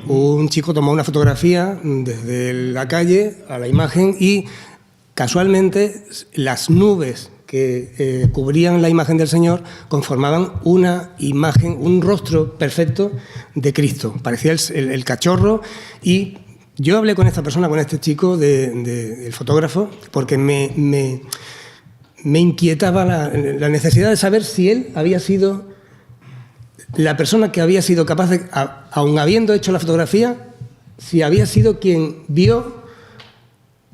un chico tomó una fotografía desde la calle a la imagen y casualmente las nubes que cubrían la imagen del Señor conformaban una imagen, un rostro perfecto de Cristo. Parecía el cachorro. Y yo hablé con esta persona, con este chico, el fotógrafo, porque me inquietaba la necesidad de saber si él había sido la persona que había sido capaz de, aun habiendo hecho la fotografía, si había sido quien vio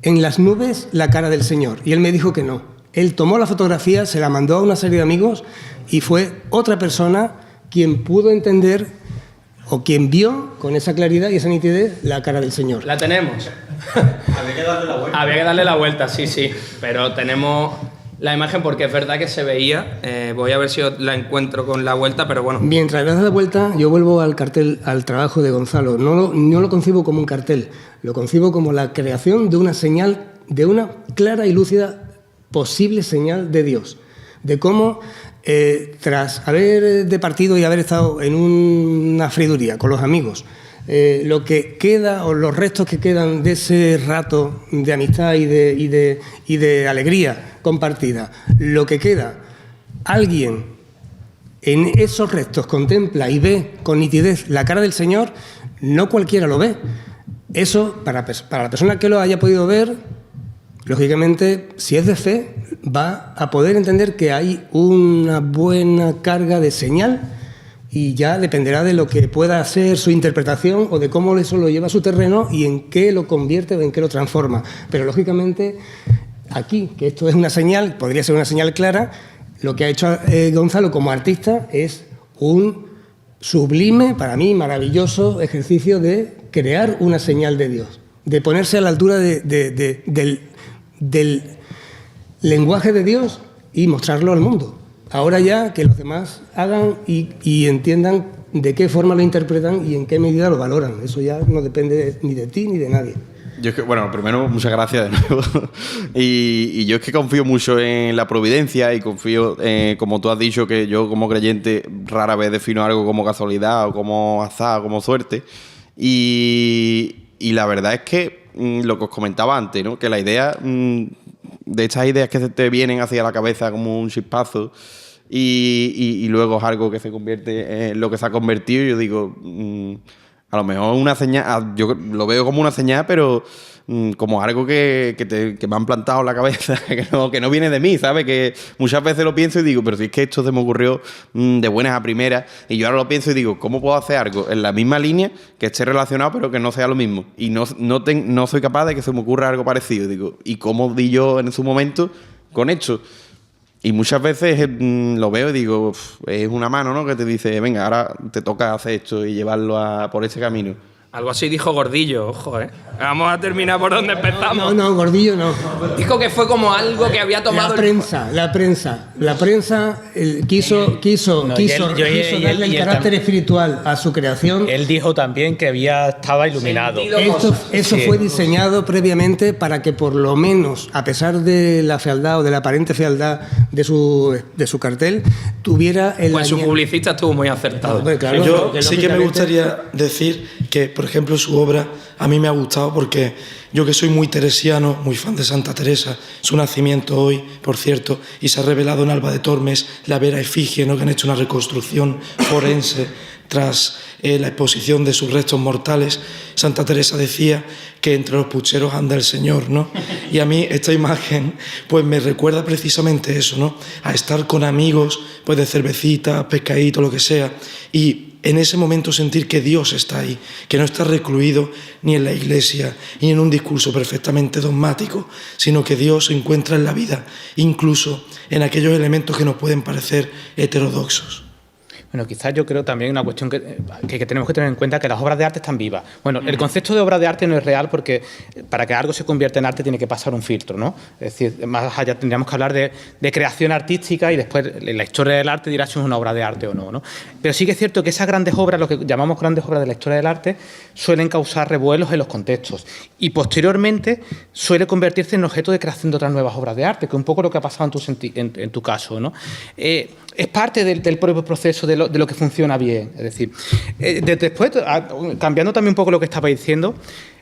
en las nubes la cara del Señor. Y él me dijo que no. Él tomó la fotografía, se la mandó a una serie de amigos y fue otra persona quien pudo entender o quien vio con esa claridad y esa nitidez la cara del Señor.
La tenemos.
Había que darle la vuelta.
Había que darle la vuelta, sí, sí. Pero tenemos la imagen porque es verdad que se veía. Voy a ver si la encuentro con la vuelta, pero bueno.
Mientras le das la vuelta, yo vuelvo al cartel, al trabajo de Gonzalo. No lo concibo como un cartel, lo concibo como la creación de una señal, de una clara y lúcida posible señal de Dios. De cómo, tras haber departido y haber estado en una friduría con los amigos, lo que queda o los restos que quedan de ese rato de amistad y de alegría compartida, lo que queda, alguien en esos restos contempla y ve con nitidez la cara del Señor, no cualquiera lo ve. Eso, para la persona que lo haya podido ver, lógicamente, si es de fe, va a poder entender que hay una buena carga de señal y ya dependerá de lo que pueda ser su interpretación o de cómo eso lo lleva a su terreno y en qué lo convierte o en qué lo transforma. Pero, lógicamente, aquí, que esto es una señal, podría ser una señal clara, lo que ha hecho Gonzalo como artista es un sublime, para mí, maravilloso ejercicio de crear una señal de Dios, de ponerse a la altura del lenguaje de Dios y mostrarlo al mundo. Ahora ya que los demás hagan y entiendan de qué forma lo interpretan y en qué medida lo valoran. Eso ya no depende ni de ti ni de nadie.
Yo es que, bueno, primero, muchas gracias de nuevo. y yo es que confío mucho en la providencia y confío, como tú has dicho, que yo como creyente rara vez defino algo como casualidad o como azar o como suerte. Y la verdad es que lo que os comentaba antes, ¿no? Que la idea de estas ideas que se te vienen hacia la cabeza como un chispazo y luego es algo que se convierte en lo que se ha convertido, yo digo, a lo mejor una señal, yo lo veo como una señal, pero como algo que me han plantado en la cabeza, que no viene de mí, ¿sabes? Que muchas veces lo pienso y digo, pero si es que esto se me ocurrió de buenas a primeras, y yo ahora lo pienso y digo, ¿cómo puedo hacer algo en la misma línea que esté relacionado pero que no sea lo mismo? Y no soy capaz de que se me ocurra algo parecido. Digo, ¿y cómo di yo en su momento con esto? Y muchas veces lo veo y digo, es una mano, ¿no? Que te dice, venga, ahora te toca hacer esto y llevarlo por ese camino.
Algo así dijo Gordillo, ojo, ¿eh? Vamos a terminar por donde empezamos.
No, Gordillo no.
Dijo que fue como algo que había tomado...
La prensa quiso darle el carácter espiritual a su creación.
Él dijo también que estaba iluminado.
Eso fue diseñado previamente para que por lo menos, a pesar de la fealdad o de la aparente fealdad de su cartel, tuviera el...
Pues su publicista estuvo muy acertado.
Claro,
yo sí que me gustaría decir que, por ejemplo, su obra a mí me ha gustado porque yo, que soy muy teresiano, muy fan de Santa Teresa, su nacimiento hoy, por cierto, y se ha revelado en Alba de Tormes la vera efigie, ¿no? Que han hecho una reconstrucción forense tras la exposición de sus restos mortales. Santa Teresa decía que entre los pucheros anda el Señor, ¿no? Y a mí esta imagen pues me recuerda precisamente eso, ¿no? A estar con amigos, pues de cervecita, pescadito, lo que sea, y en ese momento sentir que Dios está ahí, que no está recluido ni en la iglesia, ni en un discurso perfectamente dogmático, sino que Dios se encuentra en la vida, incluso en aquellos elementos que nos pueden parecer heterodoxos.
Bueno, quizás yo creo también una cuestión que tenemos que tener en cuenta, que las obras de arte están vivas. Bueno, el concepto de obra de arte no es real porque para que algo se convierta en arte tiene que pasar un filtro, ¿no? Es decir, más allá tendríamos que hablar de creación artística y después la historia del arte dirá si es una obra de arte o no, ¿no? Pero sí que es cierto que esas grandes obras, lo que llamamos grandes obras de la historia del arte, suelen causar revuelos en los contextos y posteriormente suele convertirse en objeto de creación de otras nuevas obras de arte, que es un poco lo que ha pasado en tu caso, ¿no? Es parte del propio proceso de lo que funciona bien. Es decir, después, cambiando también un poco lo que estaba diciendo,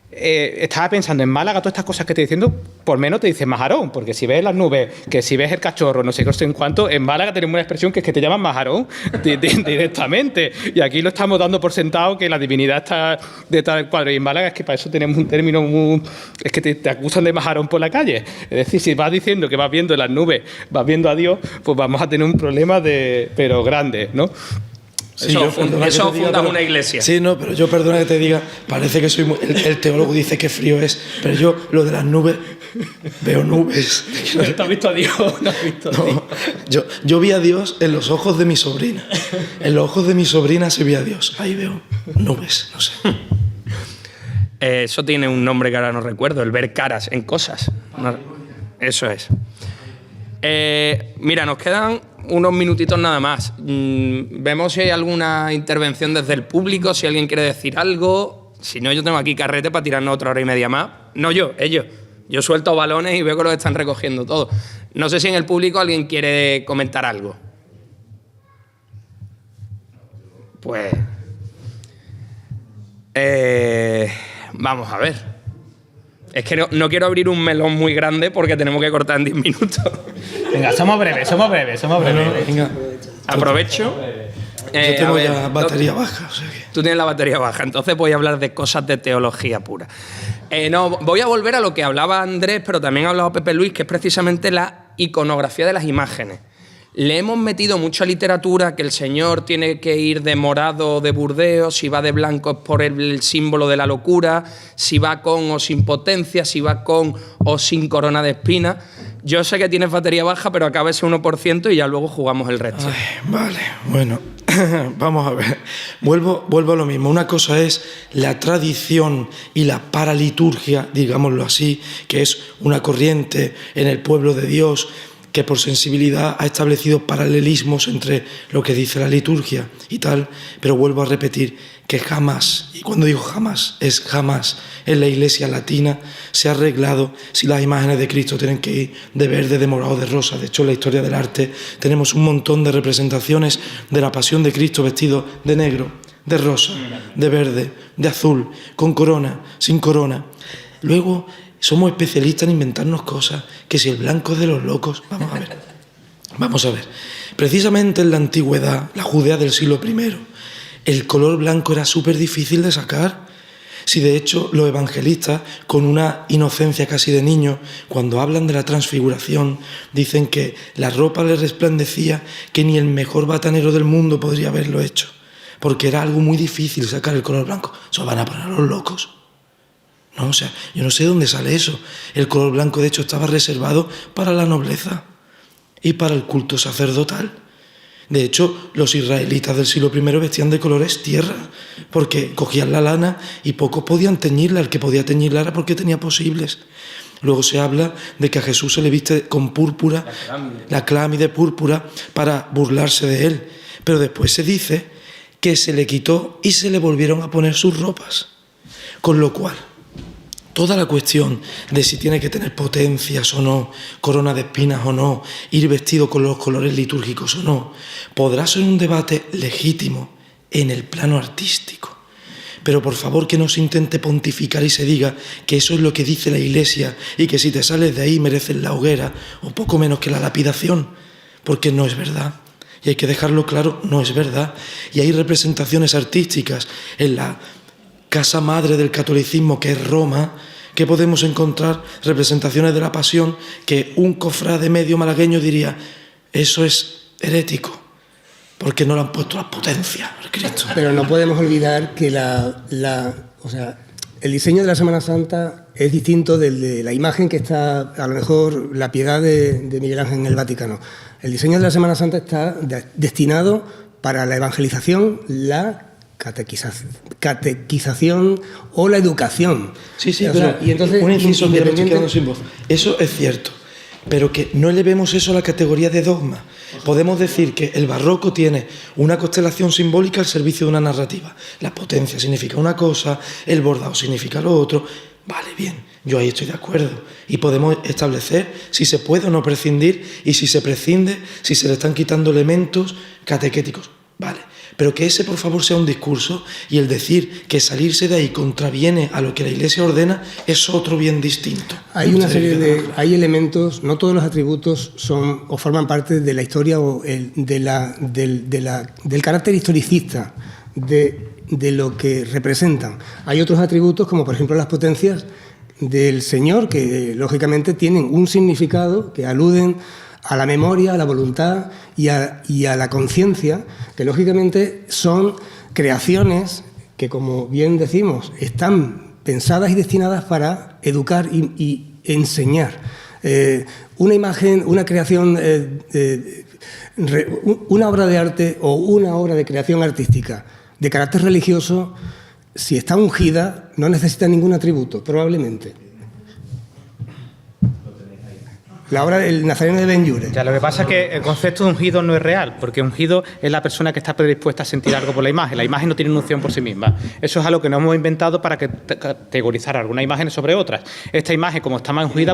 estaba pensando en Málaga, todas estas cosas que estoy diciendo, por menos te dicen majarón, porque si ves las nubes, que si ves el cachorro, no sé qué, en cuánto, en Málaga tenemos una expresión que es que te llaman majarón directamente, y aquí lo estamos dando por sentado que la divinidad está detrás del cuadro, y en Málaga es que para eso tenemos un término es que te acusan de majarón por la calle. Es decir, si vas diciendo que vas viendo las nubes, vas viendo a Dios, pues vamos a tener un problema pero grande, ¿no?
Sí,
eso
perdona que
eso
te diga,
funda
pero-
una iglesia.
Sí, no, pero yo perdona que te diga, parece que soy muy... El teólogo dice que frío es, pero yo lo de las nubes, veo nubes.
¿No has visto a Dios? ¿No has visto a Dios?
No, yo vi a Dios en los ojos de mi sobrina. En los ojos de mi sobrina se vi a Dios. Ahí veo nubes, no sé.
Eso tiene un nombre que ahora no recuerdo, el ver caras en cosas. Eso es. Mira, nos quedan unos minutitos nada más. Vemos si hay alguna intervención desde el público, si alguien quiere decir algo. Si no, yo tengo aquí carrete para tirarnos otra hora y media más. No yo, ellos. Yo suelto balones y veo que los están recogiendo todos. No sé si en el público alguien quiere comentar algo. Pues... vamos a ver. Es que no quiero abrir un melón muy grande porque tenemos que cortar en 10 minutos.
Venga, somos breves.
Venga,
Aprovecho.
yo tengo
a ver,
ya batería baja, o sea que...
Tú tienes la batería baja, entonces voy a hablar de cosas de teología pura. No, voy a volver a lo que hablaba Andrés, pero también ha hablado Pepe Luis, que es precisamente la iconografía de las imágenes. Le hemos metido mucha literatura, que el Señor tiene que ir de morado o de Burdeos, si va de blanco es por el símbolo de la locura, si va con o sin potencia, si va con o sin corona de espinas. Yo sé que tienes batería baja, pero acaba ese 1% y ya luego jugamos el resto.
Ay, vale, bueno, vamos a ver. Vuelvo a lo mismo. Una cosa es la tradición y la paraliturgia, digámoslo así, que es una corriente en el pueblo de Dios que por sensibilidad ha establecido paralelismos entre lo que dice la liturgia y tal, pero vuelvo a repetir que jamás, y cuando digo jamás, es jamás, en la Iglesia latina se ha arreglado si las imágenes de Cristo tienen que ir de verde, de morado, de rosa. De hecho, en la historia del arte tenemos un montón de representaciones de la pasión de Cristo vestido de negro, de rosa, de verde, de azul, con corona, sin corona. Luego, somos especialistas en inventarnos cosas, que si el blanco es de los locos, vamos a ver. Precisamente en la antigüedad, la Judea del siglo I, el color blanco era súper difícil de sacar. Si de hecho los evangelistas, con una inocencia casi de niño, cuando hablan de la transfiguración, dicen que la ropa les resplandecía que ni el mejor batanero del mundo podría haberlo hecho, porque era algo muy difícil sacar el color blanco. ¿Se van a poner a los locos? No, o sea, yo no sé dónde sale eso. El color blanco, de hecho, estaba reservado para la nobleza y para el culto sacerdotal. De hecho, los israelitas del siglo I vestían de colores tierra, porque cogían la lana y pocos podían teñirla. El que podía teñirla era porque tenía posibles. Luego se habla de que a Jesús se le viste con púrpura, la clámide púrpura, para burlarse de él. Pero después se dice que se le quitó y se le volvieron a poner sus ropas. Con lo cual, toda la cuestión de si tiene que tener potencias o no, corona de espinas o no, ir vestido con los colores litúrgicos o no, podrá ser un debate legítimo en el plano artístico. Pero por favor que no se intente pontificar y se diga que eso es lo que dice la Iglesia y que si te sales de ahí mereces la hoguera o poco menos que la lapidación, porque no es verdad. Y hay que dejarlo claro, no es verdad. Y hay representaciones artísticas en la casa madre del catolicismo, que es Roma, que podemos encontrar representaciones de la pasión que un cofrade medio malagueño diría, eso es herético, porque no le han puesto las potencias al Cristo.
Pero no podemos olvidar que el diseño de la Semana Santa es distinto del de la imagen que está, a lo mejor, la Piedad de Miguel Ángel en el Vaticano. El diseño de la Semana Santa está destinado para la evangelización, la catequización o la educación.
Sí,
O
pero
sea, y entonces,
un inciso que me estoy quedando
independiente-
sin voz. Eso es cierto, pero que no elevemos eso a la categoría de dogma. Podemos decir que el barroco tiene una constelación simbólica al servicio de una narrativa. La potencia significa una cosa, el bordado significa lo otro. Vale, bien, yo ahí estoy de acuerdo. Y podemos establecer si se puede o no prescindir, y si se prescinde, si se le están quitando elementos catequéticos. Vale, pero que ese por favor sea un discurso, y el decir que salirse de ahí contraviene a lo que la Iglesia ordena es otro bien distinto.
Hay una serie hay elementos, no todos los atributos son o forman parte de la historia o del carácter historicista de lo que representan. Hay otros atributos, como por ejemplo las potencias del Señor, que lógicamente tienen un significado, que aluden a la memoria, a la voluntad y a la conciencia que lógicamente son creaciones que, como bien decimos, están pensadas y destinadas para educar y enseñar. Una imagen, una creación, una obra de arte o una obra de creación artística de carácter religioso, si está ungida, no necesita ningún atributo, probablemente. La obra del Nazareno de Ben-Yure.
Ya, lo que pasa es que el concepto de ungido no es real, porque ungido es la persona que está predispuesta a sentir algo por la imagen. La imagen no tiene una unción por sí misma. Eso es algo que nos hemos inventado para categorizar algunas imágenes sobre otras. Esta imagen, como está más ungida,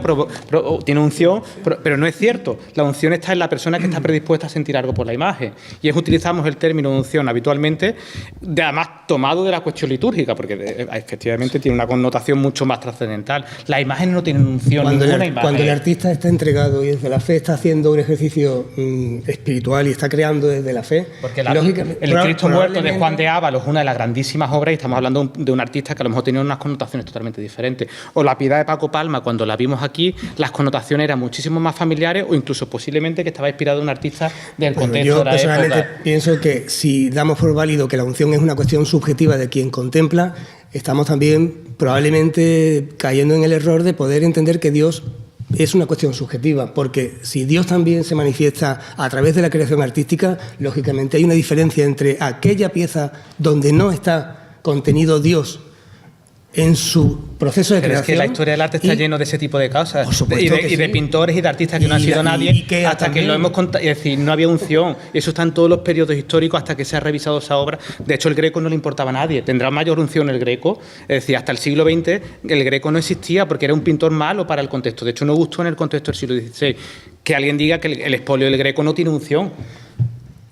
tiene unción, pero no es cierto. La unción está en la persona que está predispuesta a sentir algo por la imagen. Y utilizamos el término unción habitualmente, además tomado de la cuestión litúrgica, porque efectivamente tiene una connotación mucho más trascendental. Las imágenes no tienen unción, ninguna imagen.
Cuando el artista está entregado y desde la fe está haciendo un ejercicio espiritual y está creando desde la fe.
Porque el Cristo muerto de Juan de Ávalos es una de las grandísimas obras y estamos hablando de un artista que a lo mejor tenía unas connotaciones totalmente diferentes. O La Piedad de Paco Palma, cuando la vimos aquí, las connotaciones eran muchísimo más familiares o incluso posiblemente que estaba inspirado en un artista del contexto de la época. Yo personalmente
pienso que si damos por válido que la unción es una cuestión subjetiva de quien contempla, estamos también probablemente cayendo en el error de poder entender que Dios es una cuestión subjetiva, porque si Dios también se manifiesta a través de la creación artística, lógicamente hay una diferencia entre aquella pieza donde no está contenido Dios en su proceso de creación.
Es que la historia del arte está lleno de ese tipo de cosas.
Por supuesto
y de pintores y de artistas que no han sido nadie hasta que lo hemos contado. Es decir, no había unción. Eso está en todos los periodos históricos hasta que se ha revisado esa obra. De hecho, el Greco no le importaba a nadie. Tendrá mayor unción el Greco. Es decir, hasta el siglo XX el Greco no existía porque era un pintor malo para el contexto. De hecho, no gustó en el contexto del siglo XVI que alguien diga que el expolio del Greco no tiene unción.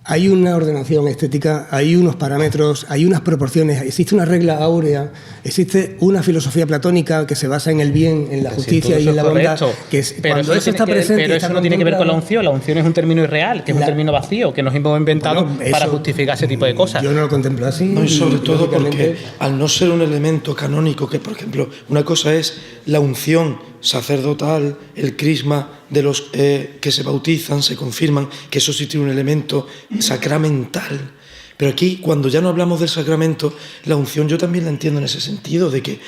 Hay una ordenación estética, hay unos parámetros, hay unas proporciones, existe una regla áurea, existe una filosofía platónica que se basa en el bien, en la justicia y en la bondad.
Pero eso no tiene que ver con la unción. La unción es un término irreal, que es un término vacío, que nos hemos inventado para justificar ese tipo de cosas.
Yo no lo contemplo así.
No, y sobre todo porque al no ser un elemento canónico, que por ejemplo, una cosa es la unción sacerdotal, el crisma de los que se bautizan, se confirman, que eso sí tiene un elemento sacramental. Pero aquí, cuando ya no hablamos del sacramento, la unción yo también la entiendo en ese sentido, de que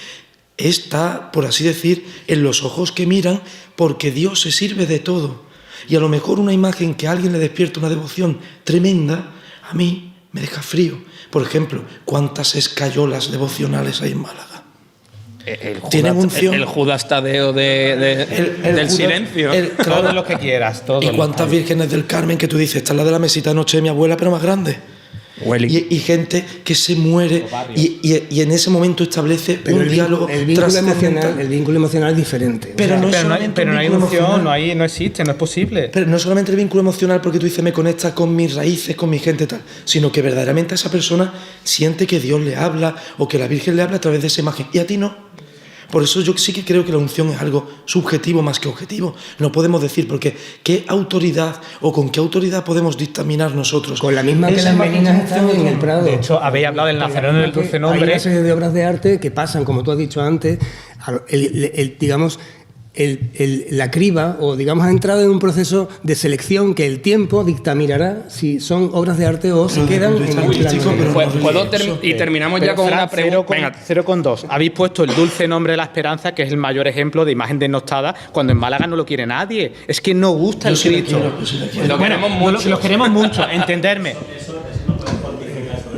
está, por así decir, en los ojos que miran, porque Dios se sirve de todo. Y a lo mejor una imagen que a alguien le despierta una devoción tremenda, a mí me deja frío. Por ejemplo, ¿cuántas escayolas devocionales hay en Málaga?
El Judas Tadeo del Judas, silencio.
Todos los que quieras.
¿Y cuántas vírgenes del Carmen que tú dices, esta es la de la mesita de noche de mi abuela, pero más grande? Y gente que se muere y en ese momento establece un diálogo trascendental.
El vínculo emocional es diferente.
Pero no
hay emoción, no existe, no es posible.
Pero no solamente el vínculo emocional porque tú dices me conecta con mis raíces, con mi gente tal, sino que verdaderamente esa persona siente que Dios le habla o que la Virgen le habla a través de esa imagen y a ti no. Por eso yo sí que creo que la unción es algo subjetivo más que objetivo. No podemos decir, porque ¿qué autoridad o con qué autoridad podemos dictaminar nosotros?
Con la misma que las meninas están en el Prado.
De hecho, habéis hablado del Nazareno del Dulce Nombre.
Hay una serie de obras de arte que pasan, como tú has dicho antes, la criba, o digamos ha entrado en un proceso de selección que el tiempo dictaminará si son obras de arte o se quedan en el plano.
Y terminamos ya con una pregunta.
0,2. Habéis puesto el Dulce Nombre de la Esperanza, que es el mayor ejemplo de imagen desnostada, cuando en Málaga no lo quiere nadie. Es que no gusta el Cristo. Lo queremos mucho. Lo queremos mucho, entenderme.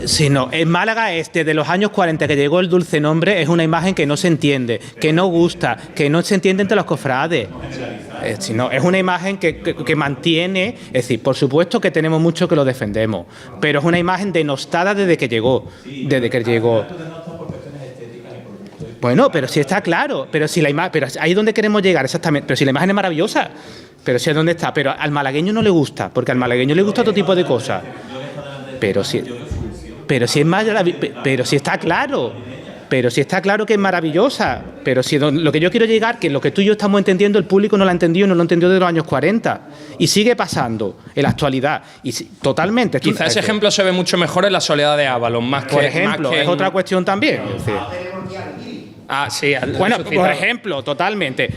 Sí, no. En Málaga, desde los años 40 que llegó el Dulce Nombre, es una imagen que no se entiende, que no gusta, que no se entiende entre los cofrades. Sino, es una imagen que mantiene, es decir, por supuesto que tenemos mucho que lo defendemos, pero es una imagen denostada desde que llegó. Bueno, pero si está claro, pero ahí es donde queremos llegar exactamente, pero si la imagen es maravillosa, pero si es donde está, pero al malagueño no le gusta, porque al malagueño le gusta otro tipo de cosas. Pero si está claro que es maravillosa, pero si lo que yo quiero llegar, que lo que tú y yo estamos entendiendo, el público no lo ha entendido y no lo entendió desde los años 40 y sigue pasando en la actualidad y totalmente.
Quizás ese ejemplo se ve mucho mejor en La Soledad de Ávalos,
por ejemplo, es otra cuestión también.
Sí.
Bueno, por ejemplo, totalmente.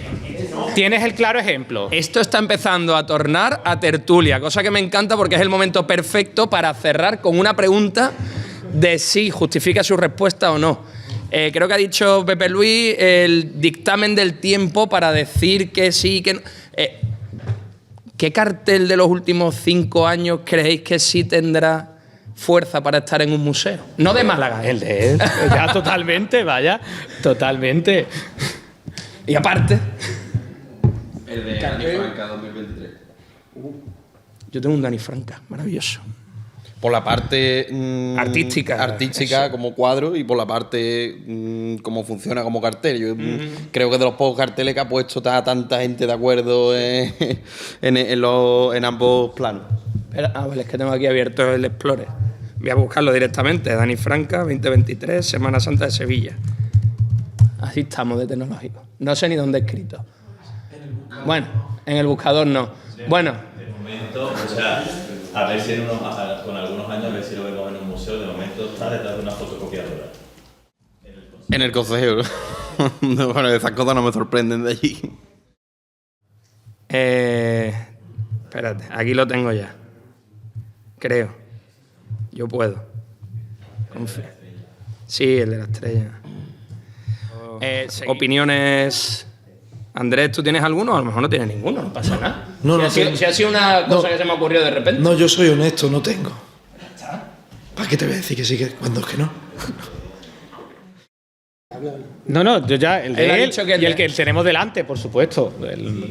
Tienes el claro ejemplo.
Esto está empezando a tornar a tertulia, cosa que me encanta porque es el momento perfecto para cerrar con una pregunta de si justifica su respuesta o no. Creo que ha dicho Pepe Luis el dictamen del tiempo para decir que sí, que no. ¿Qué cartel de los últimos 5 años creéis que sí tendrá fuerza para estar en un museo? No de Málaga.
El de él. Ya totalmente, vaya. Totalmente.
Y aparte,
El de Dani Franca 2023.
yo tengo un Dani Franca, maravilloso.
Por la parte
Artística,
como cuadro, y por la parte cómo funciona como cartel. Yo creo que de los pocos carteles que ha puesto tanta gente de acuerdo en ambos planos.
Vale, es que tengo aquí abierto el Explorer. Voy a buscarlo directamente. Dani Franca, 2023, Semana Santa de Sevilla. Así estamos de tecnológico. No sé ni dónde he escrito. Bueno, en el buscador no. Bueno.
De momento, o sea, a ver si con algunos años, a ver si lo vemos en un museo. De momento está detrás de una fotocopiadora.
En el consejo. Bueno, esas cosas no me sorprenden de allí.
Espérate, aquí lo tengo ya. Creo. Yo puedo. Confío. Sí, el de la estrella. Opiniones. Andrés, ¿tú tienes alguno? A lo mejor no tienes ninguno, no pasa nada. Si ha sido una cosa que se me ocurrió de repente.
No, yo soy honesto, no tengo. ¿Para qué te voy a decir que sí cuando es que no?
No, yo ya, el
Él
de
ha
él
dicho que
y el que tenemos delante, por supuesto.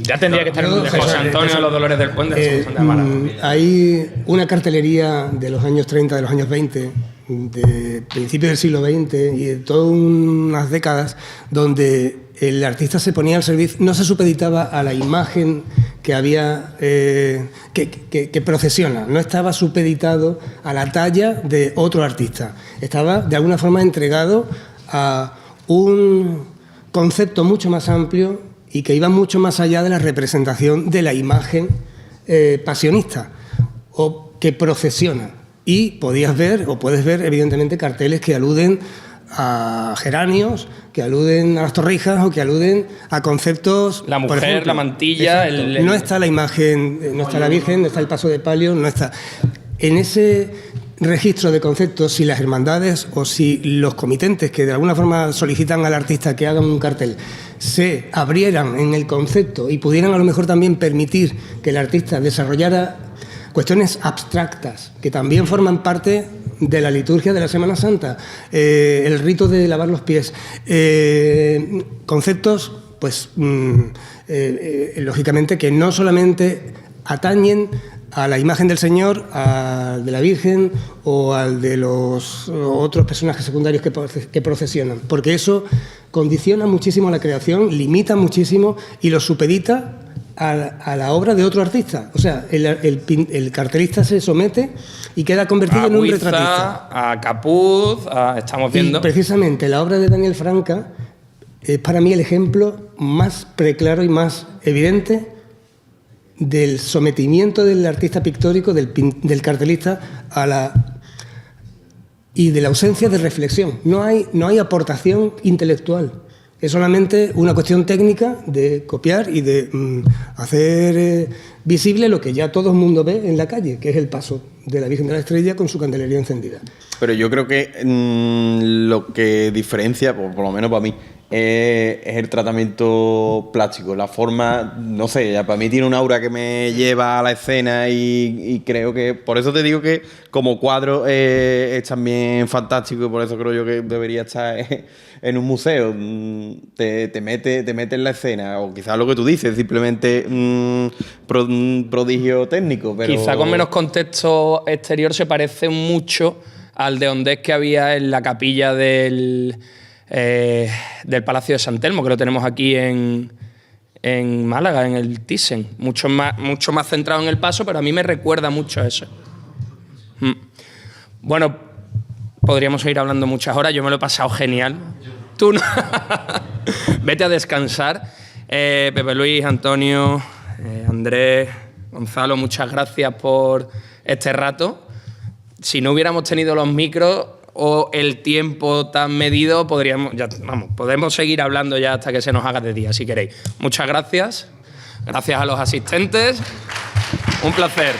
Ya tendría que estar en un
De José Antonio de los Dolores del Puente, de Santa Málaga.
Hay una cartelería de los años 30, de los años 20, de principios del siglo XX y de todas unas décadas donde el artista se ponía al servicio, no se supeditaba a la imagen que había, que procesiona, no estaba supeditado a la talla de otro artista, estaba de alguna forma entregado a un concepto mucho más amplio y que iba mucho más allá de la representación de la imagen pasionista o que procesiona. Y podías ver, o puedes ver, evidentemente, carteles que aluden a geranios, que aluden a las torrijas o que aluden a conceptos...
La mujer,
por ejemplo,
la mantilla...
No está la imagen, no está la Virgen, no está el paso de palio, no está... En ese registro de conceptos, si las hermandades o si los comitentes que de alguna forma solicitan al artista que hagan un cartel se abrieran en el concepto y pudieran a lo mejor también permitir que el artista desarrollara cuestiones abstractas que también forman parte de la liturgia de la Semana Santa, el rito de lavar los pies, conceptos, pues, lógicamente, que no solamente atañen a la imagen del Señor, al de la Virgen o al de los otros personajes secundarios que procesionan, porque eso condiciona muchísimo la creación, limita muchísimo y lo supedita a la obra de otro artista. O sea, el cartelista se somete y queda convertido en un retratista.
A Capuz, estamos viendo...
Y precisamente la obra de Daniel Franca es para mí el ejemplo más preclaro y más evidente del sometimiento del artista pictórico, del cartelista, y de la ausencia de reflexión. No hay aportación intelectual. Es solamente una cuestión técnica de copiar y de hacer visible lo que ya todo el mundo ve en la calle, que es el paso de la Virgen de la Estrella con su candelería encendida.
Pero yo creo que lo que diferencia, por lo menos para mí, es el tratamiento plástico, la forma, no sé, ya para mí tiene un aura que me lleva a la escena y creo que, por eso te digo que como cuadro es también fantástico y por eso creo yo que debería estar en un museo. Te mete en la escena, o quizás lo que tú dices, simplemente un prodigio técnico. Pero...
Quizá con menos contexto exterior se parece mucho al de Ondés que había en la capilla del Palacio de San Telmo, que lo tenemos aquí en Málaga, en el Thyssen. Mucho más centrado en el paso, pero a mí me recuerda mucho a eso. Bueno, podríamos seguir hablando muchas horas. Yo me lo he pasado genial. Tú no. Vete a descansar. Pepe Luis, Antonio, Andrés, Gonzalo, muchas gracias por este rato. Si no hubiéramos tenido los micros, o el tiempo tan medido, podemos seguir hablando ya hasta que se nos haga de día, si queréis. Muchas gracias. Gracias a los asistentes. Un placer.